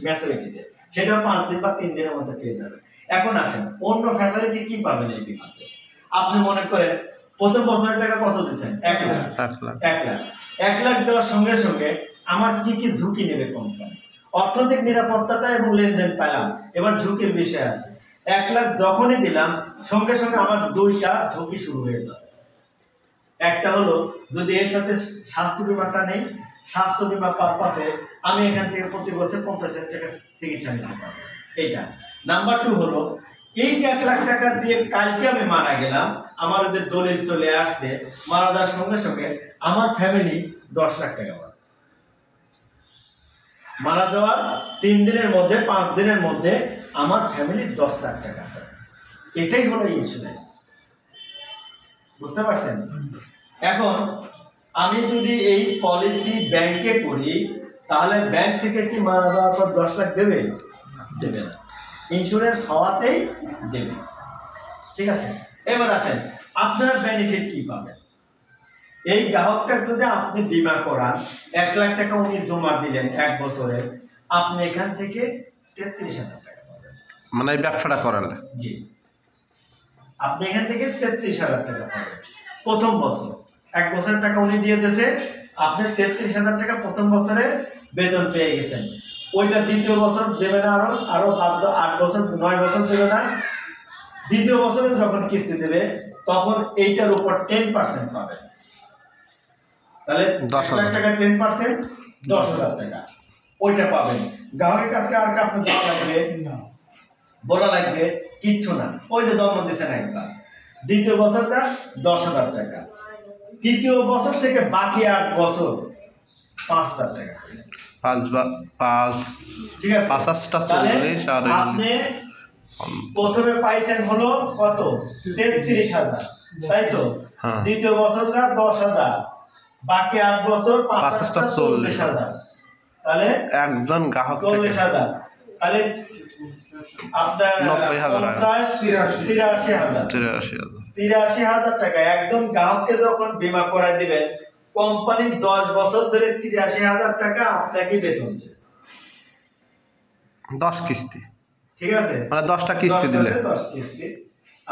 ম্যাচুরিটিতে সেটা 5 দিন বা 3 দিনের মধ্যে পেয়ে যাবেন। এখন আসেন অন্য ফ্যাসিলিটি কি পাবেন এই বিমাতে। আপনি মনে করেন প্রথম বছরের টাকা কত দিচ্ছেন? 1 লাখ। 1 লাখ 1 লাখ দেওয়ার সঙ্গে সঙ্গে আমার কি কি ঝুঁকি নেবে কোম্পানি? অর্থনৈতিক নিরাপত্তাটা এবং লেনদেন পেলাম, এবার ঝুঁকির বিষয় আছে। 1 লাখ যখনই দিলাম সঙ্গে সঙ্গে আমার 2টা ঝুঁকি শুরু হয়ে যাবে। একটা হলো যদি এর সাথে স্বাস্থ্য বীমাটা নেই, স্বাস্থ্য বীমা পারপাসে আমি এখান থেকে প্রতি বছর 50,000 টাকা চিকিৎসা নিতে পারবো, এইটা। নাম্বার 2 হলো এই যে 1 লাখ টাকা দিয়ে কালকে আমি মারা গেলাম, আমার ওদের দলিল চলে আসছে, মারা যাওয়ার সঙ্গে সঙ্গে আমার ফ্যামিলি 10 লাখ টাকা পাবে। মারা যাওয়ার 3 দিনের মধ্যে 5 দিনের মধ্যে আমার ফ্যামিলি 10 লাখ টাকা পাবে। এটাই হলো ইন্স্যুরেন্স। বুঝতে পারছেন? এখন আমি যদি এই পলিসি ব্যাংকে করি, তাহলে ব্যাংক থেকে কি মারা যাওয়ার পর 10 লাখ দেবে? দেবে না। ইন্স্যুরেন্স হওয়াতেই দেবে। ঠিক আছে, এবার আসেন আপনার বেনিফিট কি পাবেন। এই গ্রাহকটা যদি আপনি বীমা করান, 1 লাখ টাকা উনি জমা দিলেন 1 বছরে, আপনি এখান থেকে 33,000 টাকা পাবেন। মানে এই ব্যবসাটা করেন? জি, আপনি এখান থেকে 33,000 টাকা পাবেন প্রথম বছর। 1 বছরের টাকা উনি দিয়ে দিয়েছে, আপনি 33,000 টাকা প্রথম বছরে বেতন পেয়ে গেছেন। ওইটা দ্বিতীয় বছর দেবে না, আরো 8 বছর 9 বছর দেবে না। দ্বিতীয় বছরে যখন কিস্তি দেবে তখন এইটার উপর 10% পাবেন। তাহলে 1 লাখ টাকা 10% 10,000 টাকা ওইটা পাবেন। গ্রাহকের কাছে আর কি আপনার যাওয়া লাগবে, বলা লাগবে কিচ্ছু না। ওই যে জন্ম দিয়েছেন একবার, দ্বিতীয় বছরটা 10,000 টাকা, তৃতীয় বছর থেকে বাকি 8 বছর 5,000 টাকা। 5 ঠিক আছে, 5টা তাহলে 40 আর আপনি প্রথমে পাইছেন হলো কত? 33,000, তাই তো? হ্যাঁ। দ্বিতীয় বছরটা 10,000, বাকি 8 বছর 5টা 40,000, তাহলে একজন গ্রাহক 40,000, তাহলে আপনার 90,000 83,000 83,000 টাকা একজন গ্রাহককে যখন বীমা করায় দিবেন, কোম্পানি 10 বছর ধরে 83,000 টাকা আপনাকে বেতন দেবে, 10 কিস্তি, ঠিক আছে? মানে 10টা কিস্তি দিলে 10 কিস্তি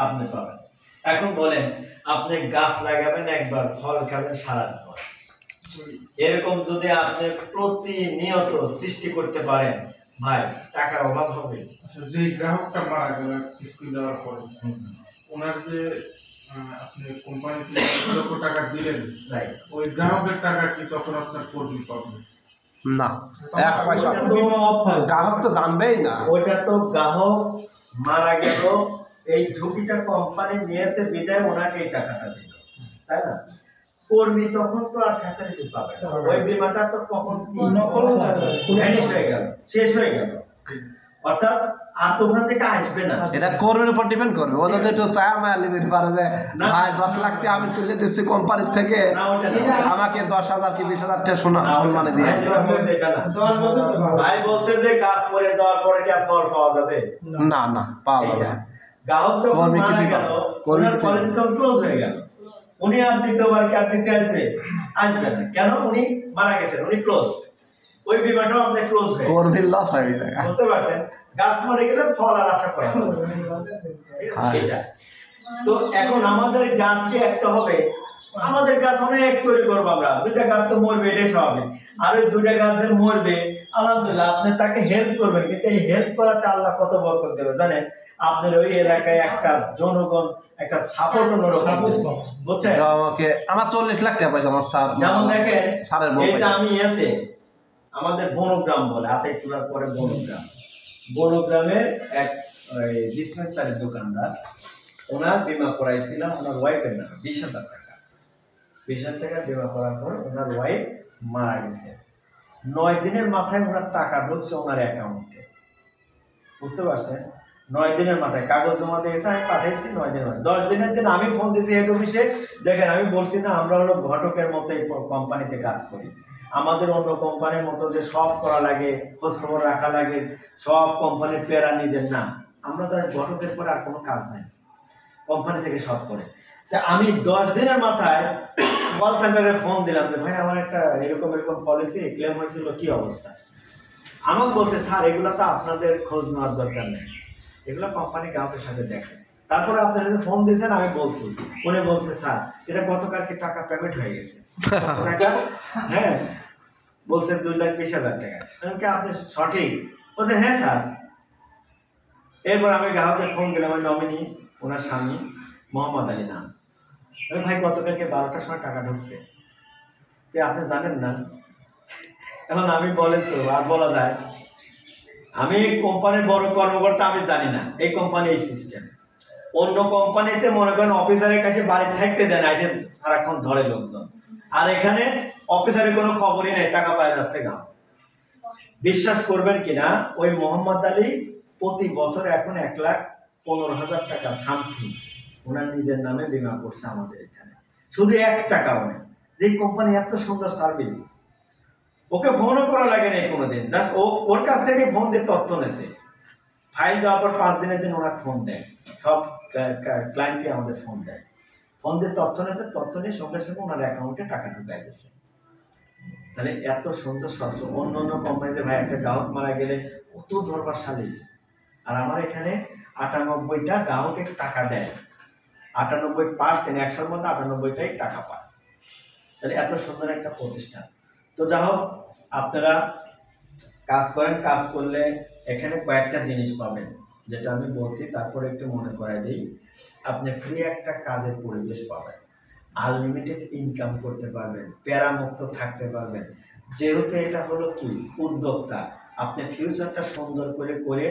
আপনি পাবেন। এখন বলেন আপনি গাছ লাগাবেন একবার, ফল খাবেন সারা জীবন, এরকম যদি আপনি প্রতিনিয়ত সৃষ্টি করতে পারেন ভাই, টাকার অভাব হবে। আচ্ছা, যে গ্রাহকটা মারা গেল কিস্তি দেওয়ার পরে, ওনার যে আপনি কোম্পানিতে 1 লক্ষ টাকা দিলেন, রাইট, ওই গ্রাহকের টাকা কি তখন আপনার কর্মী পাবে? না, 1 পয়সা ওটা তো গ্রাহক তো জানবেই না। ওইটা তো গ্রাহক মারা গেল, এই ঝুঁকিটা কোম্পানি নিয়েছে বিদায় ওনাকে এই টাকাটা দিল, তাই না? কর্মী তখন তো আর ফ্যাসিলিটি পাবে না, ওই বিমাটা তো কখন ভ্যানিশ হয়ে গেল, শেষ হয়ে গেল, অর্থাৎ আর তো ওখান থেকে আসবে না। এটা কর্মীর উপর ডিপেন্ড করবে, ও যদি একটু চায় মায়ালিবির পারে যে ভাই 10 লাখ টাকা আমি তুলে দিচ্ছি কোম্পানির থেকে, না, ওটা না। আমাকে 10,000 কি 20,000 টাকা সম্মানে দিয়ে। ভাই বলছে যে গাছ মরে যাওয়ার পরে কি আর ফল পাওয়া যাবে? না না, পাওয়া যাবে না। গ্রাহক যখন কর্মী মারা কিছুই গেল, পাবে না। কর্মী ওনার কিছুই পলিসি তখন ক্লোজ হয়ে গেল, উনি আর দ্বিতীয়বার কি আর দিতে আসবে? আসবে না, কেন? উনি মারা গেছেন, উনি ক্লোজ, ওই বিমাটাও আপনি ক্লোজ হয়ে গেল। কর্মীর লস হয়ে যায়। বুঝতে পারছেন? গাছ মরে গেলে ফল আর আশা করা যাবে না। ঠিক আছে? এটা তো এখন আমাদের গাছ যে একটা হবে, আমাদের গাছ অনেক তৈরি করবো আমরা, 2টা গাছ তো মরবে, এটাই স্বাভাবিক। আর ওই 2টা গাছ যে মরবে, আলহামদুলিল্লাহ আপনি তাকে হেল্প করবেন, কিন্তু এই হেল্প করাতে আল্লাহ কত বরকত দেবে জানেন? আপনার ওই এলাকায় একটা জনগণ একটা সাপোর্ট অন্যরকম দেবে, বুঝছেন? আমাকে আমার 40 লাখ টাকা পাইছে আমার স্যার, যেমন দেখেন, স্যারের বউ এই যে পাইছে। আমি এতে আমাদের বনগ্রাম বলে, আতেকুড়ার পরে বনগ্রাম, বনগ্রামের এক ডিসপেন্সারির দোকানদার, ওনার বিমা করাইছিলাম, ওনার ওয়াইফের নামে 20,000 টাকা, 20,000 টাকা বিমা করার পর ওনার ওয়াইফ মারা গেছে। 9 দিনের মাথায় ওনার টাকা ঢুকছে ওনার অ্যাকাউন্টে, বুঝতে পারছেন? 9 দিনের মাথায় কাগজ জমা দিয়েছে, আমি পাঠাইছি 9 দিনের মাথায়। 10 দিনের দিন আমি ফোন দিয়েছি হেড অফিসে, দেখেন আমি বলছি না আমরা হলো ঘটকের মতো এই কোম্পানিতে কাজ করি, আমাদের অন্য কোম্পানির মতো যে সব করা লাগে, খোঁজখবর রাখা লাগে, সব কোম্পানির প্লেয়ার নিজের না, আমরা তার ঘটকের পরে আর কোনো কাজ নাই, কোম্পানি থেকে সব করে। তা আমি 10 দিনের মাথায় কল সেন্টারে ফোন দিলাম যে ভাই আমার একটা এরকম এরকম পলিসি ক্লেম হয়েছিল, কি অবস্থা? আমাকে বলছে স্যার এগুলো তো আপনাদের খোঁজ নেওয়ার দরকার নেই, এগুলো কোম্পানি গ্রাহকের সাথে দেখে। তারপরে আপনার সাথে ফোন দিয়েছেন, আমি বলছি, উনি বলছে স্যার এটা গতকালকে টাকা পেমেন্ট হয়ে গেছে। কত টাকা? হ্যাঁ, বলছে 2,20,000 টাকা। আমি কি আপনি সঠিক? বলছে হ্যাঁ স্যার। এরপর আমি গ্রাহকের ফোন দিলাম, ওই নমিনি ওনার স্বামী মোহাম্মদ আলী নাম, ভাই গতকালকে 12টার সময় টাকা ঢুকছে, আপনি জানেন না? এখন আমি বলেন তো আর বলা যায়? আমি কোম্পানির বড় কর্মকর্তা, আমি জানি না এই কোম্পানি এই সিস্টেম। অন্য কোম্পানিতে মনে করেন অফিসারের কাছে বাড়ির থাকতে দেন, এসে সারাক্ষণ ধরে লোকজন, আর এখানে অফিসারের কোনো খবরই নেই, টাকা পাওয়া যাচ্ছে গা। বিশ্বাস করবেন কিনা, ওই মোহাম্মদ আলী প্রতি বছর এখন 1,15,000 টাকা সামথিং ওনার নিজের নামে বিমা করছে আমাদের এখানে, শুধু 1 টাকাও নেই। যে কোম্পানি এত সুন্দর সার্ভিস, ওকে ফোনও করা লাগে না কোনোদিন, জাস্ট ওর কাছ থেকে ফোন দিয়ে তথ্য নেছে, ফাইল দেওয়ার পর 5 দিনের দিন ওরা ফোন দেয়, সব ক্লায়েন্টকে আমাদের ফোন দেয়, ফোন দিয়ে তথ্য নেছে, তথ্য নিয়ে সঙ্গে সঙ্গে ওনার অ্যাকাউন্টে টাকা ঢুকাই দিচ্ছে। তাহলে এত সুন্দর স্বচ্ছ। অন্য অন্য কোম্পানিতে ভাই একটা গ্রাহক মারা গেলে কত দরবার সালিশ, আর আমার এখানে 98টা গ্রাহকের টাকা দেয়, 98% 100-র মধ্যে 98টাই টাকা পায়। তাহলে এত সুন্দর একটা প্রতিষ্ঠান। তো যা হোক, আপনারা কাজ করেন, কাজ করলে এখানে কয়েকটা জিনিস পাবেন যেটা আমি বলছি, তারপরে একটু মনে করাই দিই। আপনি ফ্রি একটা কাজের পরিবেশ পাবেন, আনলিমিটেড ইনকাম করতে পারবেন, প্যারামুক্ত থাকতে পারবেন। যেহেতু এটা হলো কি উদ্যোক্তা, আপনি ফিউচারটা সুন্দর করে করে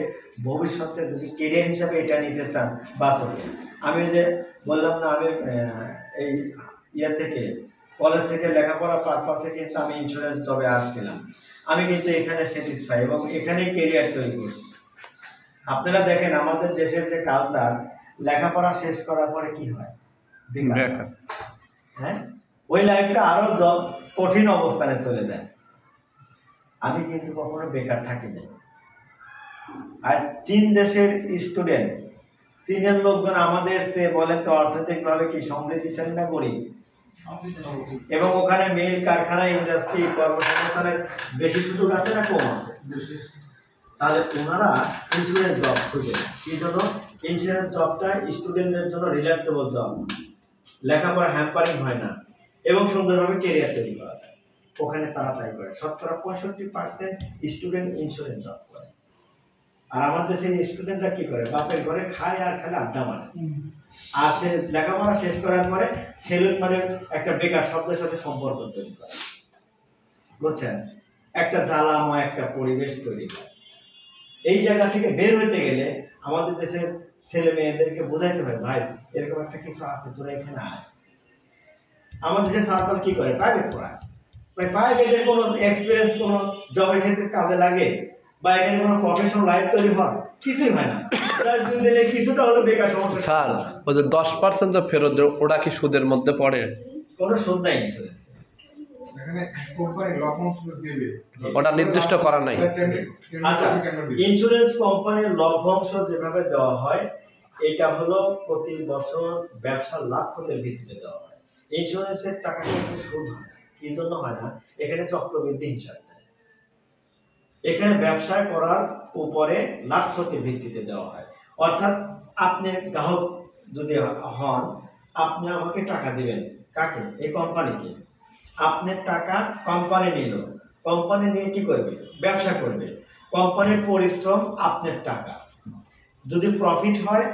ভবিষ্যতে যদি কেরিয়ার হিসাবে এটা নিতে চান, বাস ওকে। আমি যে বললাম না, আমি এই থেকে কলেজ থেকে লেখাপড়া পারপাসে কিন্তু আমি ইন্স্যুরেন্স জবে আসছিলাম, আমি কিন্তু এখানে স্যাটিসফাই এবং এখানেই কেরিয়ার তৈরি করছি। আপনারা দেখেন আমাদের দেশের যে কালচার, লেখাপড়া শেষ করার পরে কি হয়? বেকার। হ্যাঁ, ওই লাইফটা আরো কঠিন অবস্থানে চলে যায়। আমি কিন্তু কখনো বেকার থাকিনি। আর চীন দেশের স্টুডেন্ট, চীনের লোকজন আমাদের সে বলেন তো অর্থনৈতিকভাবে কি সমৃদ্ধিশালী না গরিব? এবং ওখানে মিল, কারখানা, ইন্ডাস্ট্রি, কর্মসংস্থানের বেশি সুযোগ আছে না কম আছে? তাহলে ওনারা ইন্স্যুরেন্স জব খুঁজে এই জন্য ইন্স্যুরেন্স জবটা স্টুডেন্টদের জন্য রিল্যাক্সেবল জব, লেখাপড়া হ্যাম্পারিং হয় না এবং সুন্দরভাবে কেরিয়ার তৈরি করা যায়। ওখানে তারা তাই করে। 70-65% স্টুডেন্ট ইন্স্যুরেন্স জব করে। আর আমাদের দেশের স্টুডেন্টরা কি করে? বাপের ঘরে খায় আর খালি আড্ডা মারে, আর সে লেখাপড়া শেষ করার পরে সেলুন মানে একটা বেকার শব্দের সাথে সম্পর্ক তৈরি করে, বুঝছেন? একটা জ্বালাময় একটা পরিবেশ তৈরি করে। এই জায়গা থেকে বের হইতে গেলে আমাদের দেশের ছেলে মেয়েদেরকে বোঝাইতে হয়, ভাই এরকম একটা কিছু আছে, তোরা এখানে আয়। আমাদের দেশের সার্কাল কি করে? প্রাইভেট পড়ায়। প্রাইভেটের কোনো এক্সপিরিয়েন্স কোনো জবের ক্ষেত্রে কাজে লাগে বা এখানে কোনো প্রফেশনাল লাইফ তৈরি হয়? কিছুই হয় না। কিছুটা হলো বেকার সমস্যা। স্যার ওই যে 10% যে ফেরত দেয় ওটা কি সুদের মধ্যে পড়ে? কোনো সুদ নাই ইন্স্যুরেন্স। এখানে কোম্পানি লভ্যাংশ দেবে, ওটা নির্দিষ্ট করা নাই। আচ্ছা, ইন্স্যুরেন্স কোম্পানির লভ্যাংশ যেভাবে দেওয়া হয় এটা হলো প্রতি বছর ব্যবসার লাভ ক্ষতির ভিত্তিতে দেওয়া হয়। ইন্স্যুরেন্সের টাকা কিন্তু সুদ হয় না। কি জন্য হয় না? এখানে চক্রবৃদ্ধি হিসাব দেয়। এখানে ব্যবসা করার উপরে লাভ ক্ষতির ভিত্তিতে দেওয়া হয়। অর্থাৎ আপনি গ্রাহক যদি হন, আপনি আমাকে টাকা দিবেন। কাকে? এই কোম্পানিকে। আপনার টাকা কোম্পানি নিল, কোম্পানি নিয়ে কি করবে? ব্যবসা করবে। কোম্পানির পরিশ্রম, আপনার টাকা। যদি প্রফিট হয়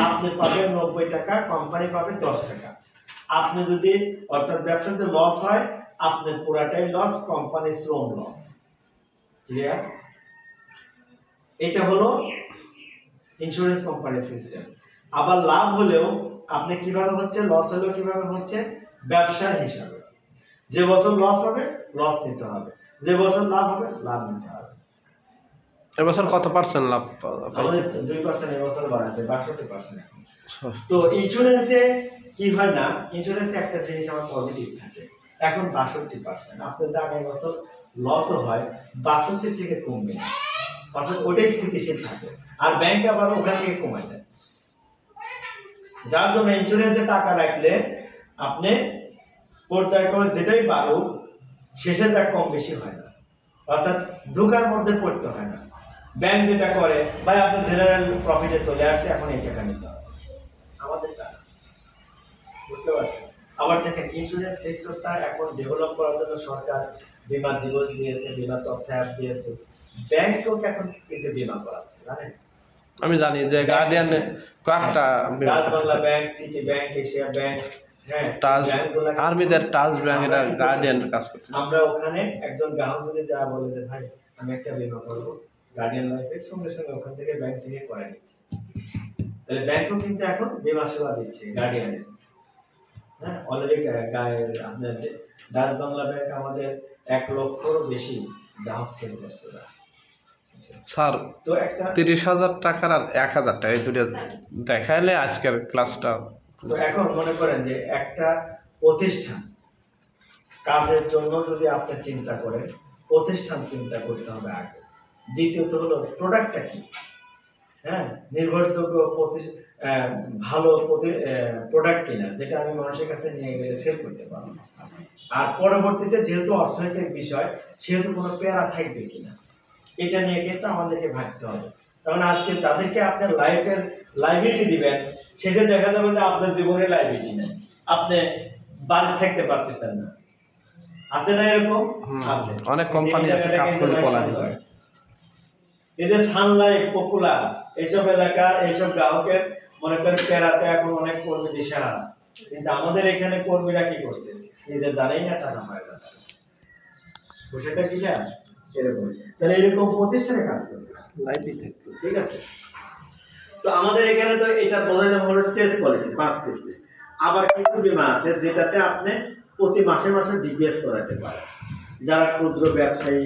আপনি পাবেন 90 টাকা, কোম্পানি পাবে 10 টাকা। আপনি যদি অর্থাৎ ব্যবসাতে লস হয় আপনার পুরাটাই লস, কোম্পানির শ্রম লস। ক্লিয়ার? এটা হলো ইন্স্যুরেন্স কোম্পানির সিস্টেম। আবার লাভ হলেও আপনি কিভাবে হচ্ছে, লস হলেও কিভাবে হচ্ছে? ব্যবসার হিসাবে। যে বছর লস হবে লস নিতে হবে, যে বছর লাভ হবে লাভ নিতে হবে। এবছর কত পার্সেন্ট লাভ পাইছে? 2% এবছর বাড়াচ্ছে, 62%। তো ইন্স্যুরেন্সে কি হয় না, ইন্স্যুরেন্সে একটা জিনিস আমার পজিটিভ থাকে। এখন 62%, আপনার তো আগামী বছর লসও হয় 62 থেকে কমবে না, অর্থাৎ ওটাই স্থিতিশীল থাকে। আর ব্যাংক আবার ওখান থেকে কমাই দেয়। যার জন্য ইন্স্যুরেন্সে টাকা রাখলে আপনি পর্যায়ক্রমে যেটাই বাড়ুক শেষে যা কম বেশি হয় না, অর্থাৎ ধোঁকার মধ্যে পড়তে হয় না। ব্যাংক যেটা করে, ভাই আপনার জেনারেল প্রফিটে চলে আসছে, এখন এই টাকা নিতে হবে, আমাদের টাকা। বুঝতে পারছেন? আবার দেখেন ইন্স্যুরেন্স সেক্টরটা এখন ডেভেলপ করার জন্য সরকার বীমা দিবস দিয়েছে, বীমা তথ্য অ্যাপ দিয়েছে। ব্যাংকও এখন কিন্তু বীমা করাচ্ছে, জানেন? আমি জানি যে গার্ডিয়ানে কয়েকটা Bangla bank, city bank, Asia bank, হ্যাঁ, আর্মিদের টাচ ব্যাংক, এটা গার্ডিয়ানের কাজ করতে। আমরা ওখানে একজন গ্রাহক যদি যা বলে যে ভাই আমি একটা বীমা করবো গার্ডিয়ান লাইফের, সঙ্গে সঙ্গে ওখান থেকে ব্যাংক থেকে করে নিচ্ছে। তাহলে ব্যাংকও কিন্তু এখন বীমা সেবা দিচ্ছে গার্ডিয়ানের। হ্যাঁ, অলরেডি আপনার ডাচ বাংলা ব্যাংক আমাদের 1 লক্ষর বেশি গ্রাহক সেল করছে। স্যার তো একটা 30,000 টাকার আর 1,000 টাকা এই দুটো দেখাইলে আজকের ক্লাসটা। তো এখন মনে করেন যে একটা প্রতিষ্ঠান কাজের জন্য যদি আপনি চিন্তা করেন, প্রতিষ্ঠান চিন্তা করতে হবে আগে। দ্বিতীয়ত হলো প্রোডাক্টটা কি, হ্যাঁ, নির্ভরযোগ্য ভালো প্রোডাক্ট কিনা, যেটা আমি মানুষের কাছে নিয়ে গেলে সেল করতে পারবো। আর পরবর্তীতে যেহেতু অর্থনৈতিক বিষয়, সেহেতু কোনো প্যারা থাকবে কিনা, এটা নিয়ে কিন্তু আমাদেরকে ভাবতে হবে। কারণ আজকে যাদেরকে আপনার লাইবিলিটি দিবেন, শেষে দেখা যাবে যে আপনার জীবনে লাইবিলিটি নেই, আপনি বাড়ি থাকতে পারতেছেন না। আছে না এরকম? আছে, অনেক কোম্পানি আছে কাজ করে পড়া দিবে। এই যে সানলাইট, পপুলার, এইসব এলাকার এইসব গ্রাহকের মনে করেন প্যারাতে এখন অনেক কর্মী দিশেহারা। কিন্তু আমাদের এখানে কর্মীরা কি করছে, নিজে জানেই না টাকা পায় যাচ্ছে, সেটা কি না এরকম। তাহলে এরকম প্রতিষ্ঠানে কাজ করবে, লাইফই থাকতো, ঠিক আছে? তো আমাদের এখানে তো এটা বোঝানো হলো স্টেজ পলিসি 5 কিস্তি। আবার কিছু বীমা আছে যেটাতে আপনি প্রতি মাসে মাসে ডিপিএস করাতে পারেন। যারা ক্ষুদ্র ব্যবসায়ী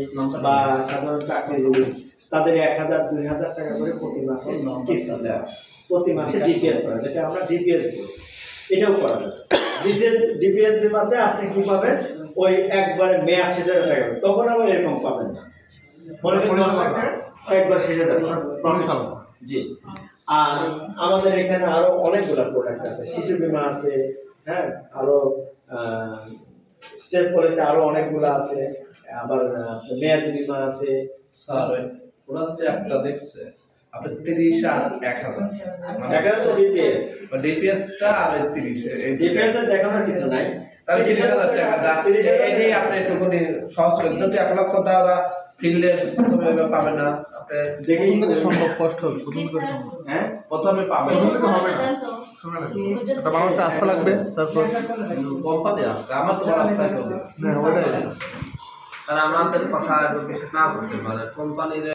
বা সাধারণ চাকরিজীবী তাদের 1,000-2,000 টাকা করে প্রতি মাসে কিস্তি দেওয়া, প্রতি মাসে ডিপিএস করা, যেটা আমরা ডিপিএস বলি, এটাও করা যাবে। ডিপিএস বীমাতে আপনি কি পাবেন, ওই একবারে মেয়াদ শেষে টাকা, তখন আবার এরকম পাবেন না, মনে করেন 10 লাখ টাকা একবার শেষে যাবে। জি। আর আমাদের এখানে আরো অনেকগুলো প্রোডাক্ট আছে, শিশু বীমা আছে, হ্যাঁ, আরো স্টেজ পলিসি আরো অনেকগুলো আছে, আবার মেয়াদি বীমা আছে। স্যার ওরা যে একটা দেখছে আপনি 30 আর 1000 এটা তো ডিপিএস, ডিপিএসটা আর 30 এই ডিপিএস এর দেখানোর কিছু নাই। তাহলে 30,000 টাকা এই আপনি একটুখানি সহজ করে যদি 1 লক্ষ টাকা ফিল্ডে প্রথমে পাবে না, আপনি দেখি সম্ভব কষ্ট হবে প্রথম করে হ্যাঁ প্রথমে পাবেন একটা মানুষের আস্থা লাগবে, তারপর কোম্পানি আছে আমার তো রাস্তায় করবে হ্যাঁ ওটাই কারণ আমাদের কথা একটু বেশি না করতে পারে কোম্পানির